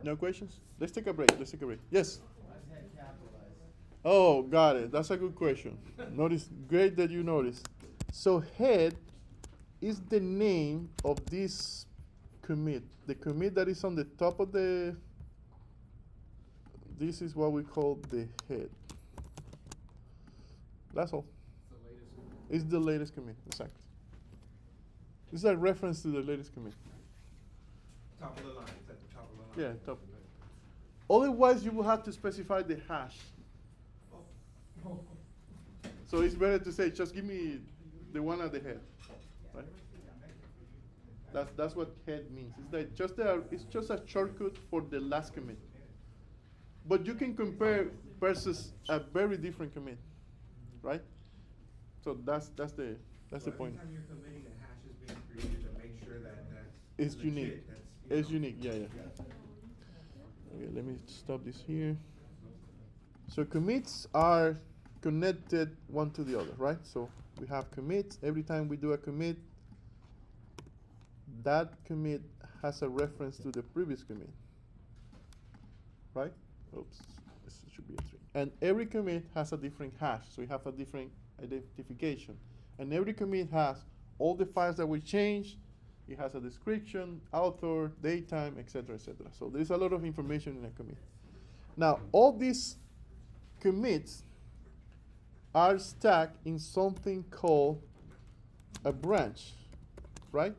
No questions? Let's take a break. Yes? Why's head capitalized? Oh, got it. That's a good question. Great that you noticed. So head is the name of this commit. The commit that is on the top of this is what we call the head. That's all. It's the latest commit, exactly. This is a reference to the latest commit. Top of the line, it's at the top of the line. Yeah, top. Otherwise, you will have to specify the hash. Oh. So it's better to say, just give me the one at the head, right? That's what head means. It's like it's just a shortcut for the last commit. But you can compare versus a very different commit, right? So that's the point. Every time you're committing, a hash is being created to make sure that It's legit, unique. that's, It's unique, yeah. Okay, let me stop this here. So commits are connected one to the other, right? So we have commits. Every time we do a commit, that commit has a reference to the previous commit, right? Oops, this should be a 3. And every commit has a different hash, so we have a different identification. And every commit has all the files that we changed. It has a description, author, datetime, etc., etc. So there's a lot of information in a commit. Now, all these commits are stacked in something called a branch, right?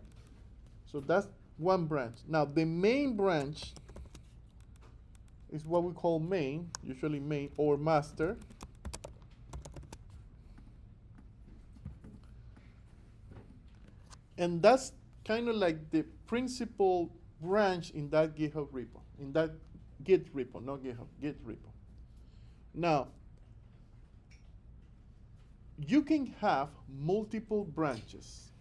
So that's one branch. Now the main branch is what we call main, usually main or master. And that's kind of like the principal branch in that GitHub repo, in that Git repo, not GitHub, Git repo. Now, you can have multiple branches,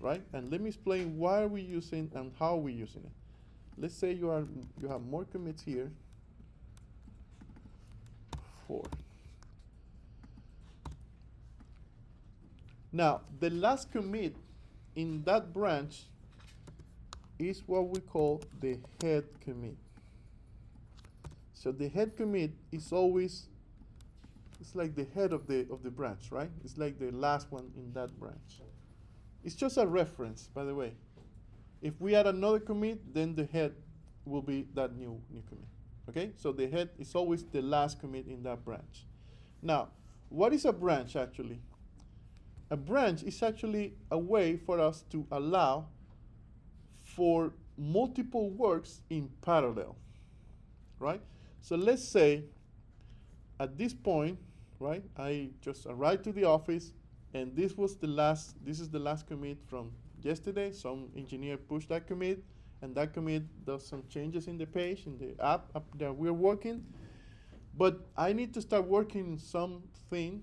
right? And let me explain why are we using and how we're using it. Let's say you have more commits here. 4. Now, the last commit in that branch is what we call the head commit. So the head commit is always, it's like the head of the branch, right? It's like the last one in that branch. It's just a reference, by the way. If we add another commit, then the head will be that new commit. Okay? So the head is always the last commit in that branch. Now, what is a branch actually? A branch is actually a way for us to allow for multiple works in parallel, right? So let's say at this point, right, I just arrived to the office and this is the last commit from yesterday. Some engineer pushed that commit and that commit does some changes in the page, in the app that we're working. But I need to start working something,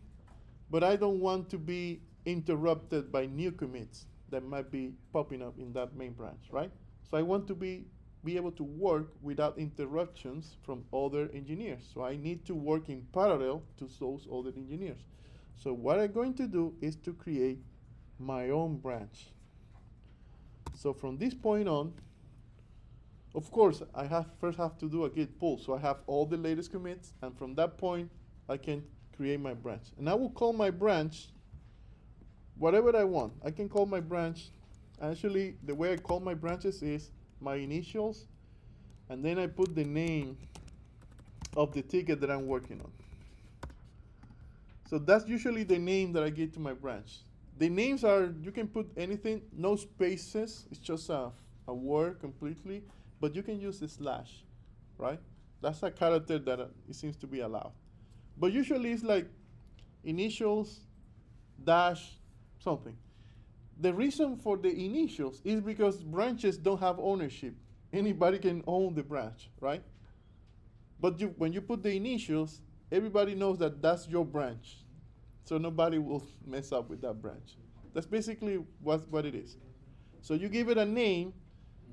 but I don't want to be interrupted by new commits that might be popping up in that main branch, right? So I want to be able to work without interruptions from other engineers. So I need to work in parallel to those other engineers. So what I'm going to do is to create my own branch. So from this point on, of course, I first have to do a git pull. So I have all the latest commits, and from that point, I can create my branch. And I will call my branch whatever I want. I can call my branch, actually, the way I call my branches is my initials, and then I put the name of the ticket that I'm working on. So that's usually the name that I give to my branch. The names are, you can put anything, no spaces, it's just a word completely, but you can use the slash, right? That's a character that it seems to be allowed. But usually it's like initials, dash, something. The reason for the initials is because branches don't have ownership. Anybody can own the branch, right? But when you put the initials, everybody knows that that's your branch. So nobody will mess up with that branch. That's basically what it is. So you give it a name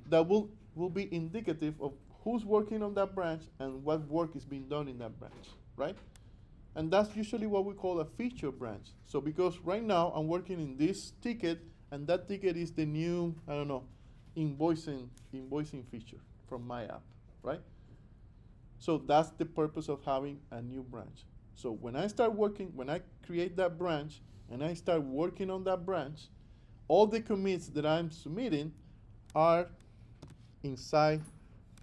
that will be indicative of who's working on that branch and what work is being done in that branch, right? And that's usually what we call a feature branch. So because right now I'm working in this ticket, and that ticket is the new, I don't know, invoicing feature from my app, right? So that's the purpose of having a new branch. So when I start working, when I create that branch and I start working on that branch, all the commits that I'm submitting are inside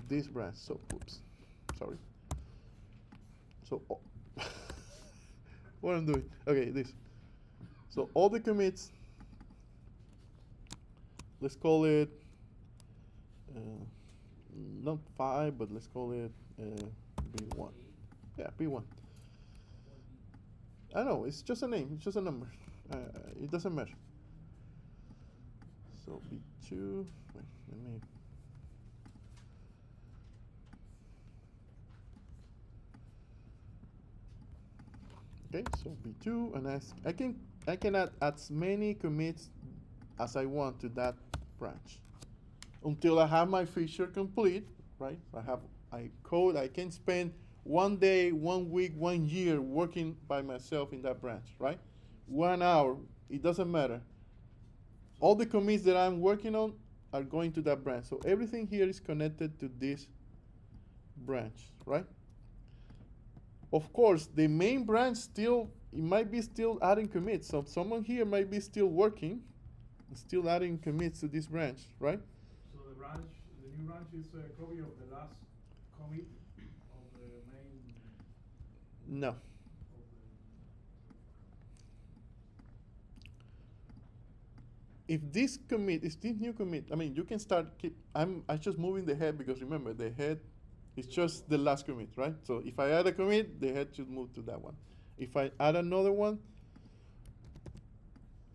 this branch. So, oops, sorry. So, what I'm doing? Okay, this. So all the commits, let's call it not 5, but let's call it B1. Yeah, B1. I know, it's just a name, it's just a number. It doesn't matter. So B2, wait, let me. Okay, so B2, and I can add as many commits as I want to that branch until I have my feature complete, right? I can spend 1 day, 1 week, 1 year working by myself in that branch, right? 1 hour, it doesn't matter. All the commits that I'm working on are going to that branch. So everything here is connected to this branch, right? Of course, the main branch it might be still adding commits. So someone here might be still working, still adding commits to this branch, right? So the new branch is a copy of the last commit of the main. No. if this new commit, I mean, you can start I'm just moving the head because remember the head is just the last commit, right? So if I add a commit, the head should move to that one. If I add another one,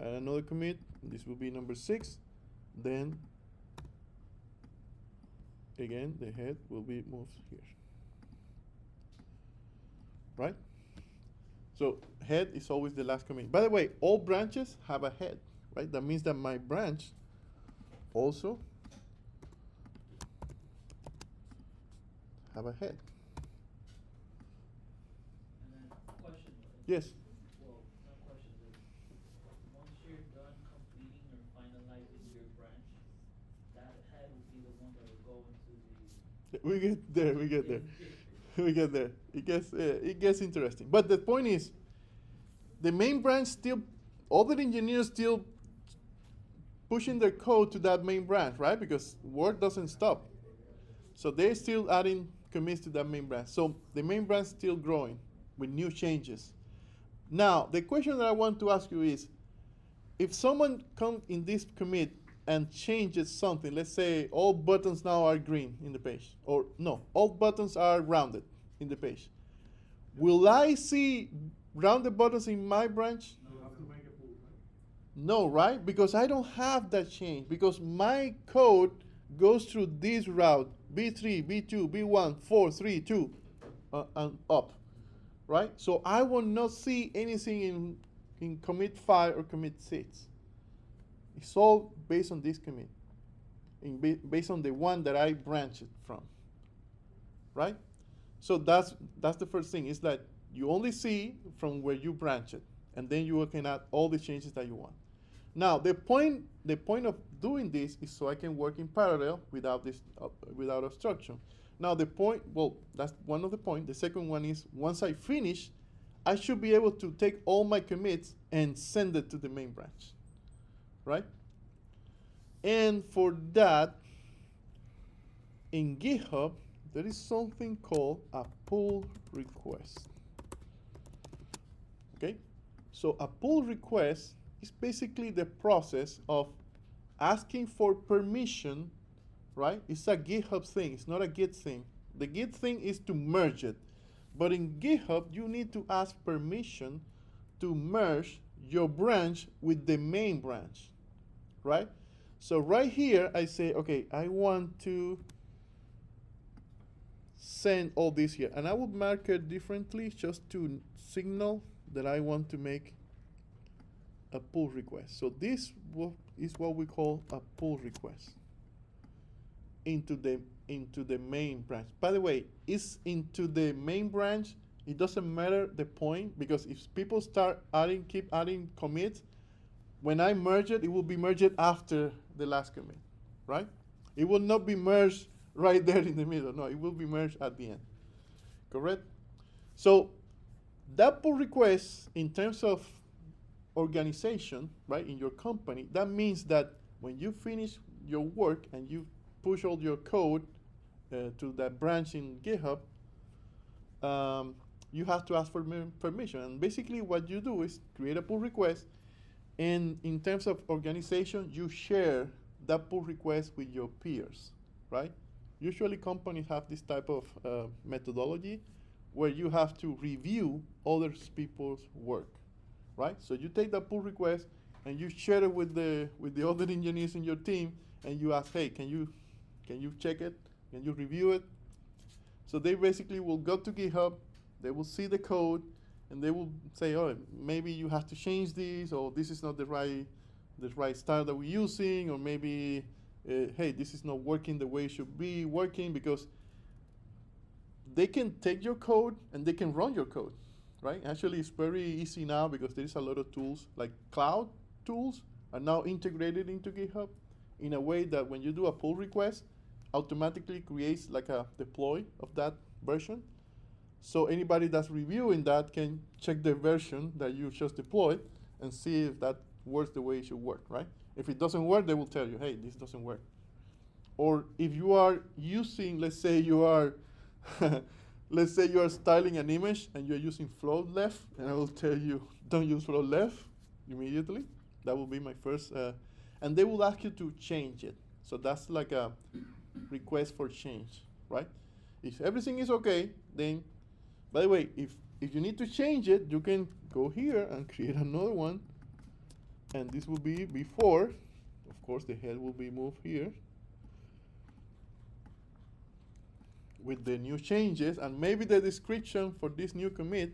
add another commit, this will be number 6, then again the head will be moved here, right? So head is always the last commit. By the way, all branches have a head, right? That means that my branch also have a head. And then question. Yes. Well, not question. Once you're done completing or finalizing your branch, that head will be the one that will go into the. We get there. We get there. We get there. It gets interesting. But the point is, the main branch still, all the engineers still pushing their code to that main branch, right? Because work doesn't stop. So they're still adding commits to that main branch. So the main branch is still growing with new changes. Now, the question that I want to ask you is, if someone comes in this commit and changes something, let's say all buttons now are green in the page, or no, all buttons are rounded in the page. Will I see rounded buttons in my branch? You have to make a pull, right? No, right? Because I don't have that change, because my code goes through this route, B3, B2, B1, 4, 3, 2, and up, right? So I will not see anything in commit 5 or commit 6. It's all based on this commit, based on the one that I branched from, right? So that's the first thing. Is that you only see from where you branch it, and then you can add all the changes that you want. Now the point of doing this is so I can work in parallel without this without obstruction. Now the point, well, that's one of the points. The second one is once I finish, I should be able to take all my commits and send it to the main branch, right? And for that, in GitHub, there is something called a pull request. Okay? So a pull request is basically the process of asking for permission, right? It's a GitHub thing, it's not a Git thing. The Git thing is to merge it. But in GitHub, you need to ask permission to merge your branch with the main branch, right? So right here, I say, okay, I want to send all this here. And I will mark it differently just to signal that I want to make a pull request. So this is what we call a pull request into the main branch. By the way, it's into the main branch. It doesn't matter the point, because if people start keep adding commits, when I merge it, it will be merged after the last commit, right? It will not be merged right there in the middle. No, it will be merged at the end, correct? So that pull request, in terms of organization, right, in your company, that means that when you finish your work and you push all your code to that branch in GitHub, you have to ask for permission. And basically what you do is create a pull request, and in terms of organization, you share that pull request with your peers, right? Usually companies have this type of methodology where you have to review other people's work, right? So you take that pull request and you share it with the other engineers in your team, and you ask, hey, can you check it? Can you review it? So they basically will go to GitHub, they will see the code, and they will say, oh, maybe you have to change this, or this is not the right style that we're using, or maybe, hey, this is not working the way it should be working, because they can take your code and they can run your code, right? Actually, it's very easy now because there is a lot of tools, like cloud tools are now integrated into GitHub in a way that when you do a pull request, automatically creates like a deploy of that version. So anybody that's reviewing that can check the version that you just deployed and see if that works the way it should work, right? If it doesn't work, they will tell you, hey, this doesn't work. Or if you are using, let's say you are styling an image and you're using float left, and I will tell you, don't use float left immediately. That will be my first and they will ask you to change it. So that's like a request for change, right? If everything is okay, then, by the way, if you need to change it, you can go here and create another one, and this will be before. Of course, the head will be moved here with the new changes, and maybe the description for this new commit.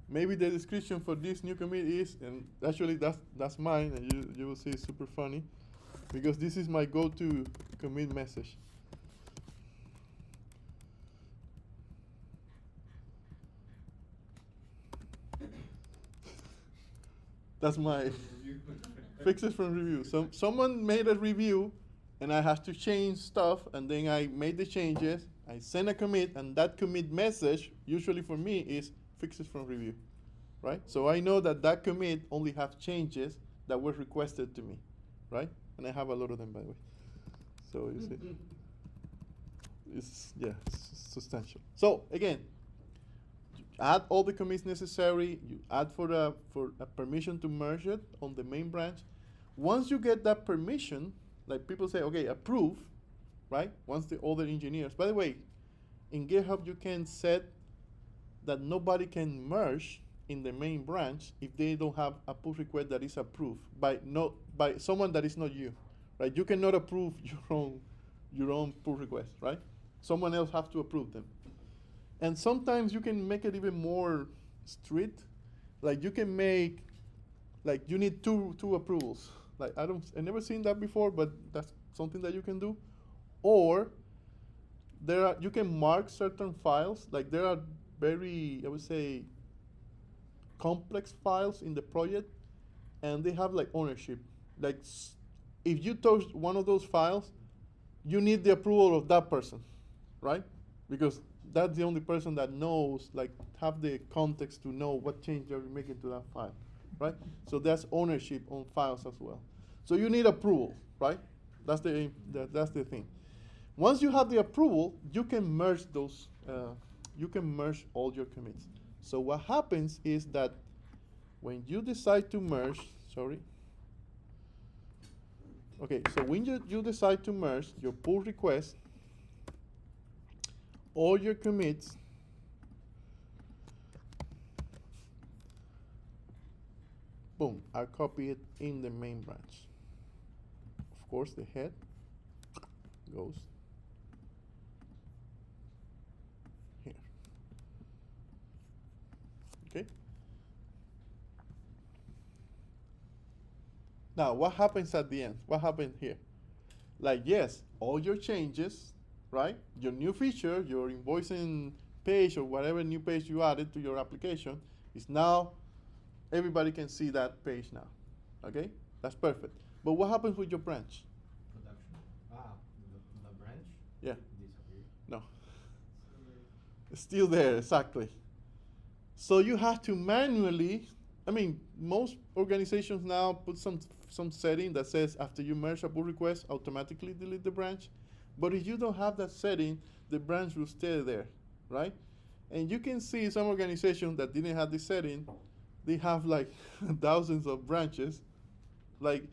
Maybe the description for this new commit is, and actually that's mine, and you will see it's super funny, because this is my go-to commit message. That's my fixes from review. Someone made a review, and I have to change stuff, and then I made the changes. I send a commit, and that commit message, usually for me, is fixes from review, right? So I know that that commit only have changes that were requested to me, right? And I have a lot of them, by the way. So you see, it's substantial. So again, add all the commits necessary. You add for a permission to merge it on the main branch. Once you get that permission, like people say, okay, approve, right? Once the other engineers. By the way, in GitHub you can set that nobody can merge in the main branch if they don't have a pull request that is approved by someone that is not you, right? You cannot approve your own pull request, right? Someone else have to approve them. And sometimes you can make it even more strict. Like you can make, like you need two approvals. Like I never seen that before, but that's something that you can do. Or you can mark certain files. Like there are very, I would say, complex files in the project, and they have like ownership. Like if you touch one of those files, you need the approval of that person, right? Because that's the only person that knows, like, have the context to know what change you're making to that file, right? So that's ownership on files as well. So you need approval, right? That's the thing. Once you have the approval, you can merge those. You can merge all your commits. So what happens is that when you decide to merge, sorry. Okay, so when you decide to merge your pull request, all your commits boom, are copied in the main branch. Of course, the head goes here. Okay? Now, what happens at the end? What happened here? Like, yes, all your changes, right? Your new feature, your invoicing page or whatever new page you added to your application is now, everybody can see that page now. Okay? That's perfect. But what happens with your branch? Production. The branch? Yeah. Disappeared. No. It's still there, exactly. So you have to manually, I mean, most organizations now put some setting that says after you merge a pull request, automatically delete the branch. But if you don't have that setting, the branch will stay there, right? And you can see some organizations that didn't have this setting, they have like thousands of branches. Like,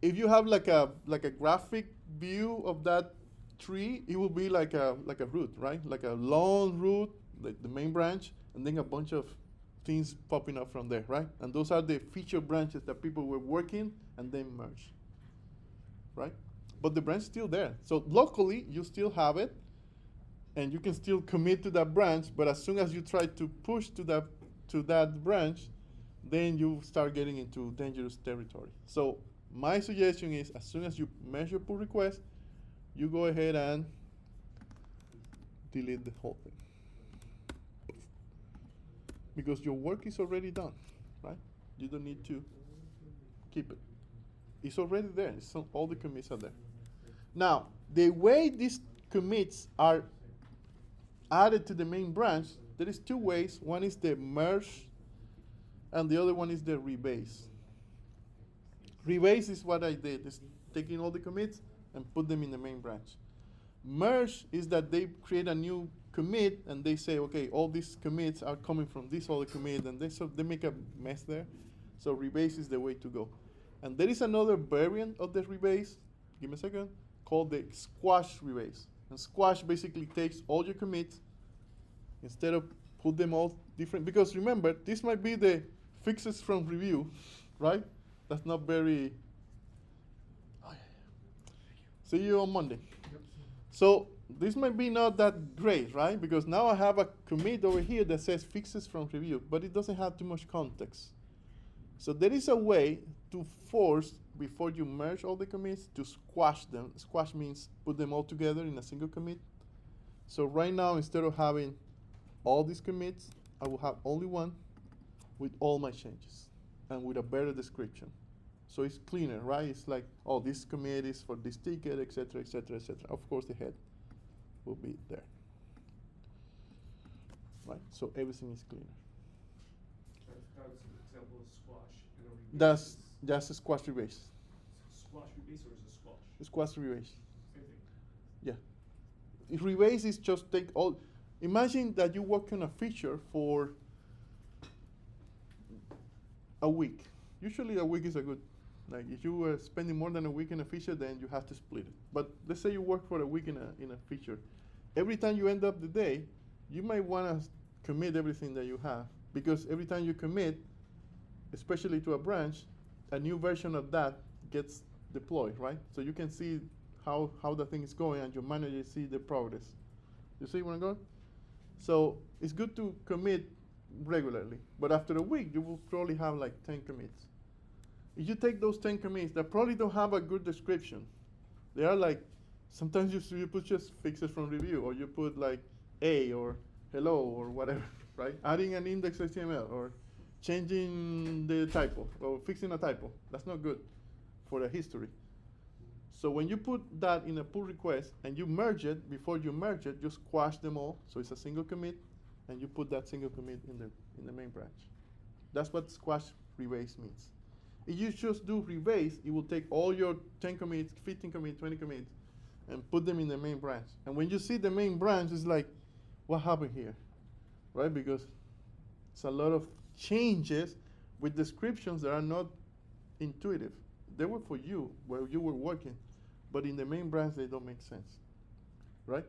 if you have like a graphic view of that tree, it will be like a root, right? Like a long root, like the main branch, and then a bunch of things popping up from there, right? And those are the feature branches that people were working and then merged, right? But the branch is still there. So locally, you still have it, and you can still commit to that branch, but as soon as you try to push to that branch, then you start getting into dangerous territory. So my suggestion is, as soon as you measure pull request, you go ahead and delete the whole thing. Because your work is already done, right? You don't need to keep it. It's already there. All the commits are there. Now, the way these commits are added to the main branch, there is two ways. One is the merge, and the other one is the rebase. Rebase is what I did. It's taking all the commits and put them in the main branch. Merge is that they create a new commit and they say, okay, all these commits are coming from this other commit, and they make a mess there. So rebase is the way to go. And there is another variant of the rebase, give me a second, called the squash rebase. And squash basically takes all your commits, instead of put them all different, because remember, this might be the fixes from review, right? That's not very, see you on Monday. So this might be not that great, right? Because now I have a commit over here that says fixes from review, but it doesn't have too much context. So there is a way to force, before you merge all the commits, to squash them. Squash means put them all together in a single commit. So right now, instead of having all these commits, I will have only one with all my changes and with a better description. So it's cleaner, right? It's like, oh, this commit is for this ticket, etc., etc., etc. Of course, the head will be there, right? So everything is cleaner. That was an example of squash. And a rebase That's is just a squash rebase. squash rebase or is it squash? Squash rebase. Same thing. Yeah. If rebase is just take all. Imagine that you work on a feature for a week. Usually a week is a good, like if you were spending more than a week in a feature, then you have to split it. But let's say you work for a week in a feature. Every time you end up the day, you might want to commit everything that you have, because every time you commit, especially to a branch, a new version of that gets deployed, right? So you can see how the thing is going, and your manager see the progress. You see where I'm going? So it's good to commit regularly, but after a week, you will probably have like 10 commits. If you take those 10 commits that probably don't have a good description, they are like, sometimes you put just fixes from review, or you put like A or hello or whatever, right? Adding an index HTML or changing the typo or fixing a typo. That's not good for the history. So when you put that in a pull request and you merge it, before you merge it, you squash them all, so it's a single commit, and you put that single commit in the main branch. That's what squash rebase means. If you just do rebase, it will take all your 10 commits, 15 commits, 20 commits, and put them in the main branch. And when you see the main branch, it's like, what happened here, right? Because it's a lot of changes with descriptions that are not intuitive. They were for you, where you were working, but in the main branch, they don't make sense, right?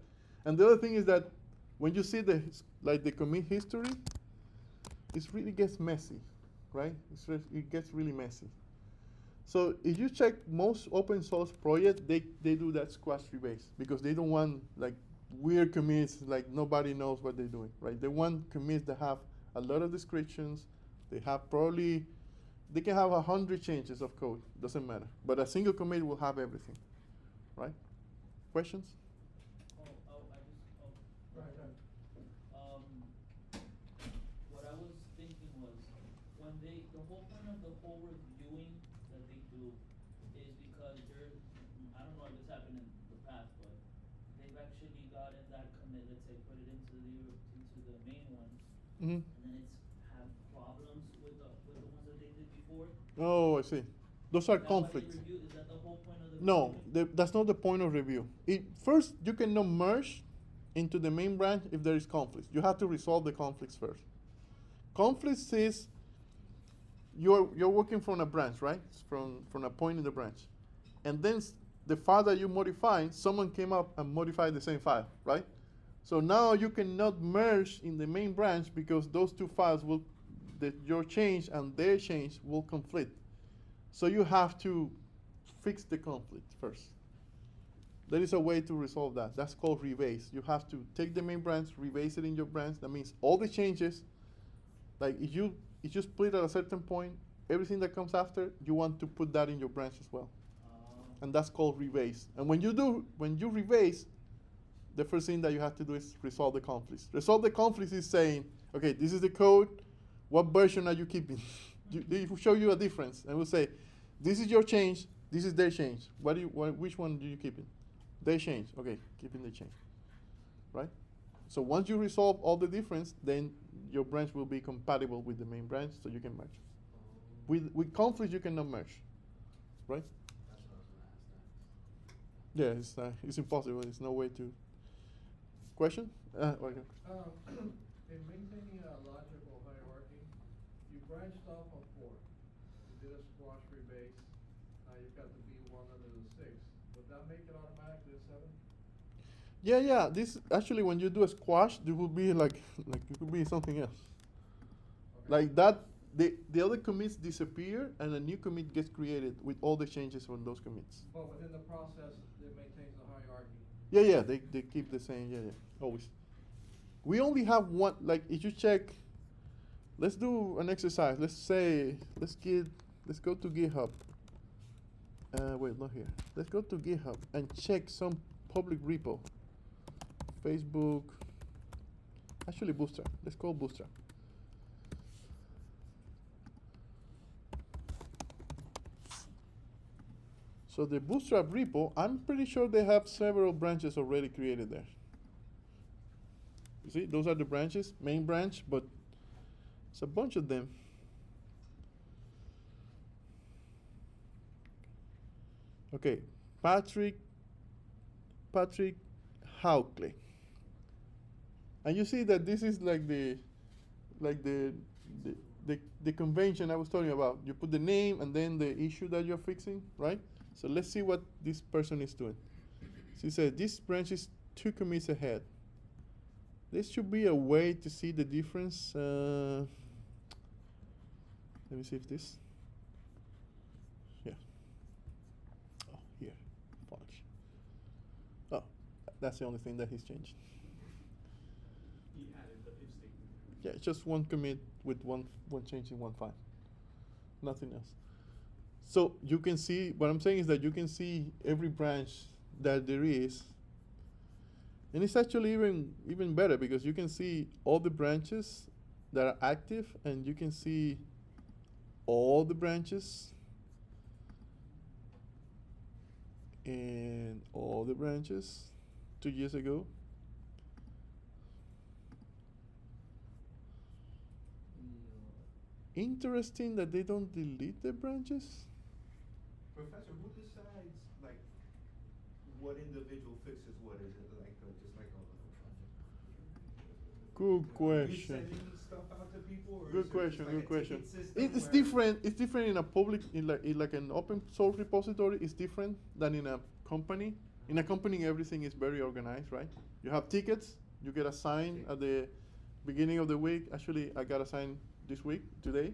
And the other thing is that when you see the commit history, it really gets messy, right? It gets really messy. So if you check most open source projects, they do that squash rebase, because they don't want like weird commits, like nobody knows what they're doing, right? They want commits that have a lot of descriptions. They have probably, they can have 100 changes of code, doesn't matter. But a single commit will have everything, right? Questions? Right. What I was thinking was, when the whole point of the whole reviewing that they do is because I don't know if it's happened in the past, but they've actually gotten that commit, let's say, put it into the main ones, Mm-hmm. and then it's have problems with the ones that they did before. Oh, I see. Those are Is that why they conflicts. review? Is that the whole point of the No, reviewing? that's not the point of review. First, you cannot merge into the main branch if there is conflicts. You have to resolve the conflicts first. Conflicts is you're working from a branch, right? From a point in the branch. And then the file that you modify, someone came up and modified the same file, right? So now you cannot merge in the main branch, because those two files your change and their change will conflict. So you have to fix the conflict first. There is a way to resolve that. That's called rebase. You have to take the main branch, rebase it in your branch. That means all the changes, like if you split at a certain point, everything that comes after, you want to put that in your branch as well. And that's called rebase. And when you rebase, the first thing that you have to do is resolve the conflicts. Resolve the conflicts is saying, okay, this is the code. What version are you keeping? They will show you a difference, and we'll say, this is your change. This is their change. Which one do you keep in? They change. Okay, keeping the change, right? So once you resolve all the difference, then your branch will be compatible with the main branch, so you can merge. With conflicts, you cannot merge, right? That's what I was gonna ask that. Yeah, it's impossible. There's no way to. Question? Okay. In maintaining a logical hierarchy, you branched off of 4. did a squash rebase, now you've got the B1 under the 6. Would that make it automatically a 7? Yeah, yeah. This actually, when you do a squash, there will be like it could be something else. Okay. Like that, the other commits disappear and a new commit gets created with all the changes from those commits. But within the process, it maintains the hierarchy. Yeah, yeah. They keep the same. Yeah, yeah. Always. We only have one. Like if you check, let's do an exercise. Let's say let's go to GitHub. Wait, not here. Let's go to GitHub and check some public repo. Facebook. Actually, Bootstrap. Let's call Bootstrap. So the Bootstrap repo, I'm pretty sure they have several branches already created there. You see, those are the branches, main branch, but it's a bunch of them. Okay, Patrick Haukley. And you see that this is like the convention I was talking about. You put the name and then the issue that you're fixing, right? So let's see what this person is doing. So he said this branch is 2 commits ahead. There should be a way to see the difference. Let me see if this. Yeah. Oh, here. Fudge. Oh, that's the only thing that he's changed. He added the if statement. Yeah, it's just one commit with one change in one file. Nothing else. So you can see, what I'm saying is that you can see every branch that there is. And it's actually even better because you can see all the branches that are active and you can see all the branches and all the branches 2 years ago. Interesting that they don't delete the branches. Professor, who decides like what individual fixes what? Is it like just like Good Are question. you sending stuff out to people, or Good is there question. just like Good a question. ticket system It's where- different. It's different in a public, in like an open source repository. It's different than in a company. In a company, everything is very organized, right? You have tickets. You get assigned at the beginning of the week. Actually, I got assigned this week today,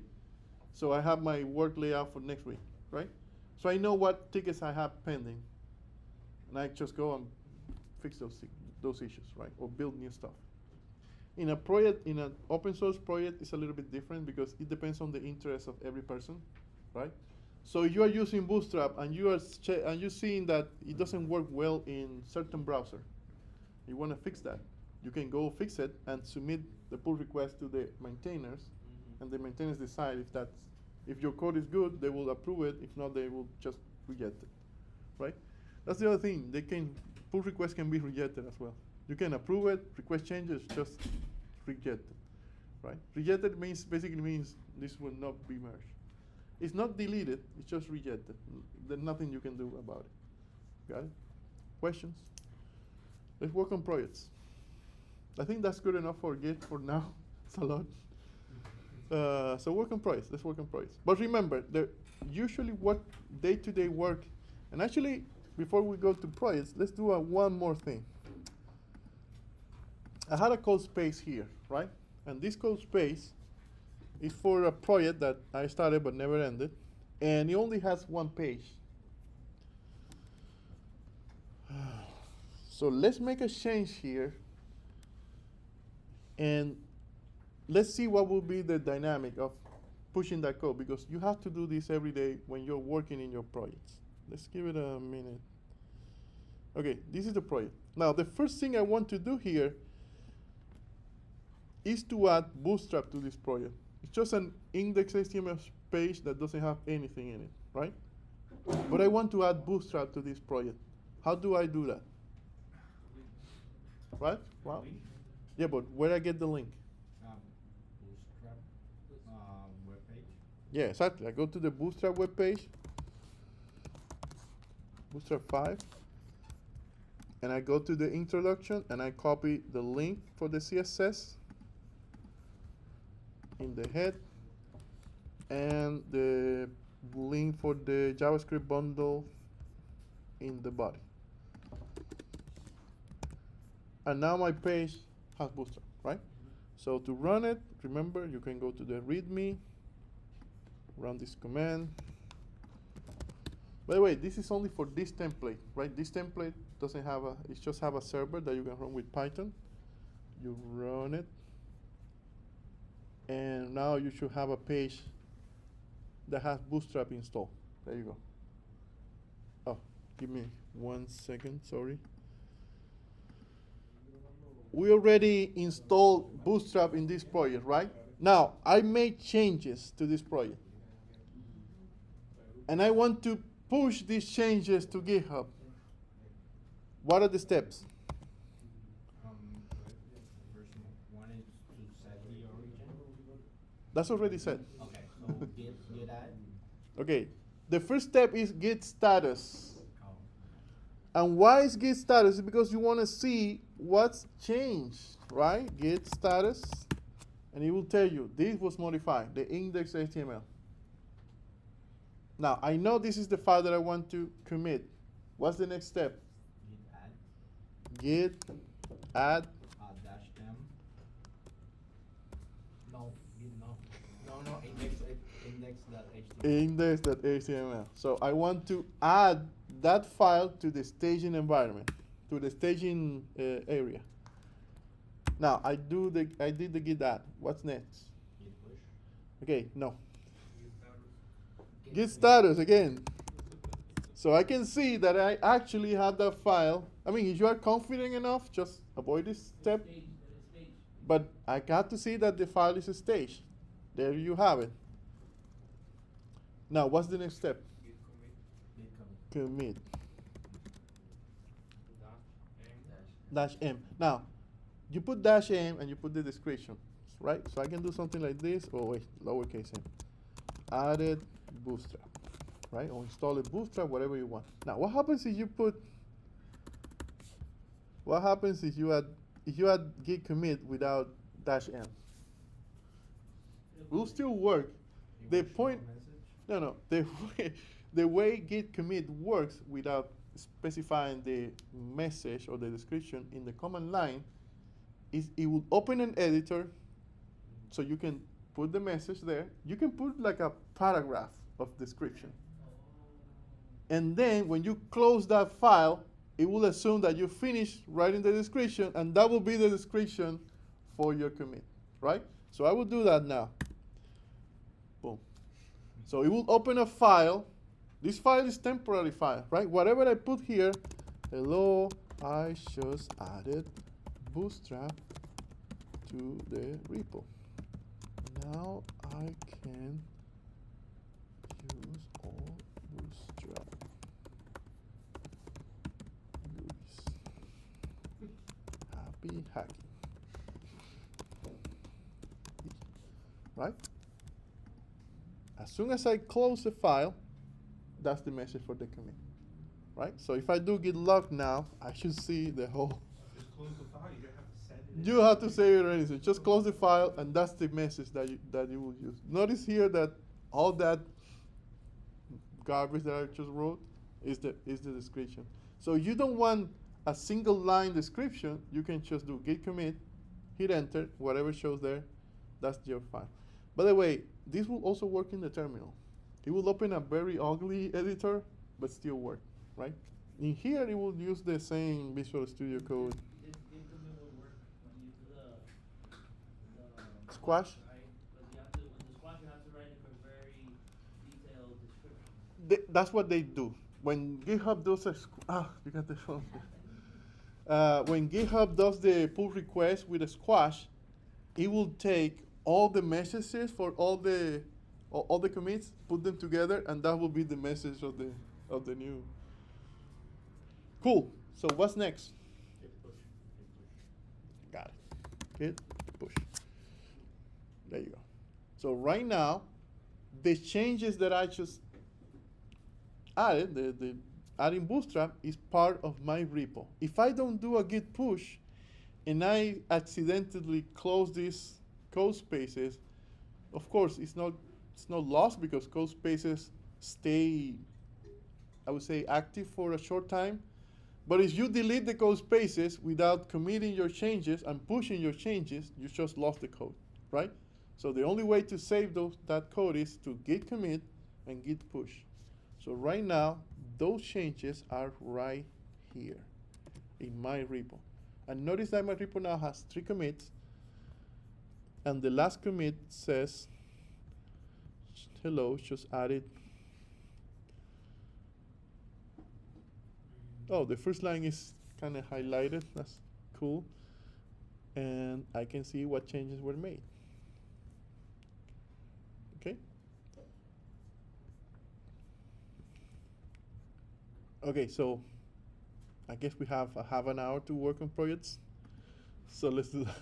so I have my work layout for next week, right? So I know what tickets I have pending, and I just go and fix those issues, right? Or build new stuff. In a project, in an open source project, it's a little bit different because it depends on the interest of every person, right? So you are using Bootstrap and you're seeing that it doesn't work well in certain browser. You want to fix that. You can go fix it and submit the pull request to the maintainers, and the maintainers decide if your code is good, they will approve it. If not, they will just reject it, right? That's the other thing. Pull requests can be rejected as well. You can approve it, request changes, just reject it, right? Rejected basically means this will not be merged. It's not deleted, it's just rejected. There's nothing you can do about it. Got it? Questions? Let's work on projects. I think that's good enough for Git for now. It's a lot. So work on projects. Let's work on projects. But remember, usually what day-to-day work, and actually, before we go to projects, let's do one more thing. I had a code space here, right? And this code space is for a project that I started but never ended, and it only has one page. So let's make a change here, and let's see what will be the dynamic of pushing that code, because you have to do this every day when you're working in your projects. Let's give it a minute. Okay, this is the project. Now, the first thing I want to do here is to add Bootstrap to this project. It's just an index.html page that doesn't have anything in it, right? But I want to add Bootstrap to this project. How do I do that? Right? Wow. Yeah, but where I get the link? Bootstrap webpage. Yeah, exactly. I go to the Bootstrap webpage, Bootstrap 5, and I go to the introduction and I copy the link for the CSS in the head and the link for the JavaScript bundle in the body. And now my page has Bootstrap, right? So to run it, remember, you can go to the README, run this command. By the way, this is only for this template, right? This template doesn't have it just have a server that you can run with Python. You run it, and now you should have a page that has Bootstrap installed. There you go. Oh, give me 1 second, sorry. We already installed Bootstrap in this project, right? Now, I made changes to this project. And I want to push these changes to GitHub. What are the steps? First one is to set the origin. That's already set. Okay, so get that. Okay, the first step is git status. Oh. And why is git status? Because you want to see what's changed, right? Git status, and it will tell you this was modified, the index.html. Now, I know this is the file that I want to commit. What's the next step? Git add. Git add Dash m. No, git no, index.html. index.html. So I want to add that file to the staging environment, to the staging area. Now I did the git add. What's next? Git push. Okay, no. Git status again. So I can see that I actually have that file. I mean, if you are confident enough, just avoid this step. But I got to see that the file is staged. There you have it. Now, what's the next step? Git commit. Commit. Dash M. Now, you put dash M and you put the description, right? So I can do something like this. Oh, wait, lowercase m. Added Bootstrap, right? Or install a Bootstrap, whatever you want. Now, what happens if you put? What happens if you add git commit without dash M? It will still work. The point. No. The way git commit works without specifying the message or the description in the command line is it will open an editor, so you can put the message there. You can put like a paragraph of description. And then when you close that file, it will assume that you finished writing the description, and that will be the description for your commit, right? So I will do that now. Boom. So it will open a file. This file is temporary file, right? Whatever I put here, hello, I just added Bootstrap to the repo. Now I can use all Bootstrap goodies. Happy hacking. Right? As soon as I close the file, that's the message for the commit. Right? So if I do git log now, I should see the whole. Just close the file. You don't have to send it. You have to save it or anything. Just close the file, and that's the message that you will use. Notice here that all that garbage that I just wrote is the description. So you don't want a single line description. You can just do git commit, hit enter, whatever shows there, that's your file. By the way, this will also work in the terminal. It will open a very ugly editor, but still work, right? In here, it will use the same Visual Studio Code. This git commit will work when you do the Squash? right? But you have to, with the squash, you have to write a very detailed description. That's what they do. When GitHub does you got the phone. When GitHub does the pull request with a squash, it will take all the messages for all the commits, put them together, and that will be the message of the new. Cool. So what's next? Git push. Got it. Git push. There you go. So right now, the changes that I just added, the adding Bootstrap, is part of my repo. If I don't do a git push, and I accidentally close these code spaces, of course it's not lost because code spaces stay, I would say, active for a short time. But if you delete the code spaces without committing your changes and pushing your changes, you just lost the code, right? So the only way to save that code is to git commit and git push. So right now, those changes are right here in my repo. And notice that my repo now has 3 commits, and the last commit says, hello, just added. Oh, the first line is kind of highlighted. That's cool. And I can see what changes were made. Okay? Okay, so I guess we have a half an hour to work on projects. So let's do that.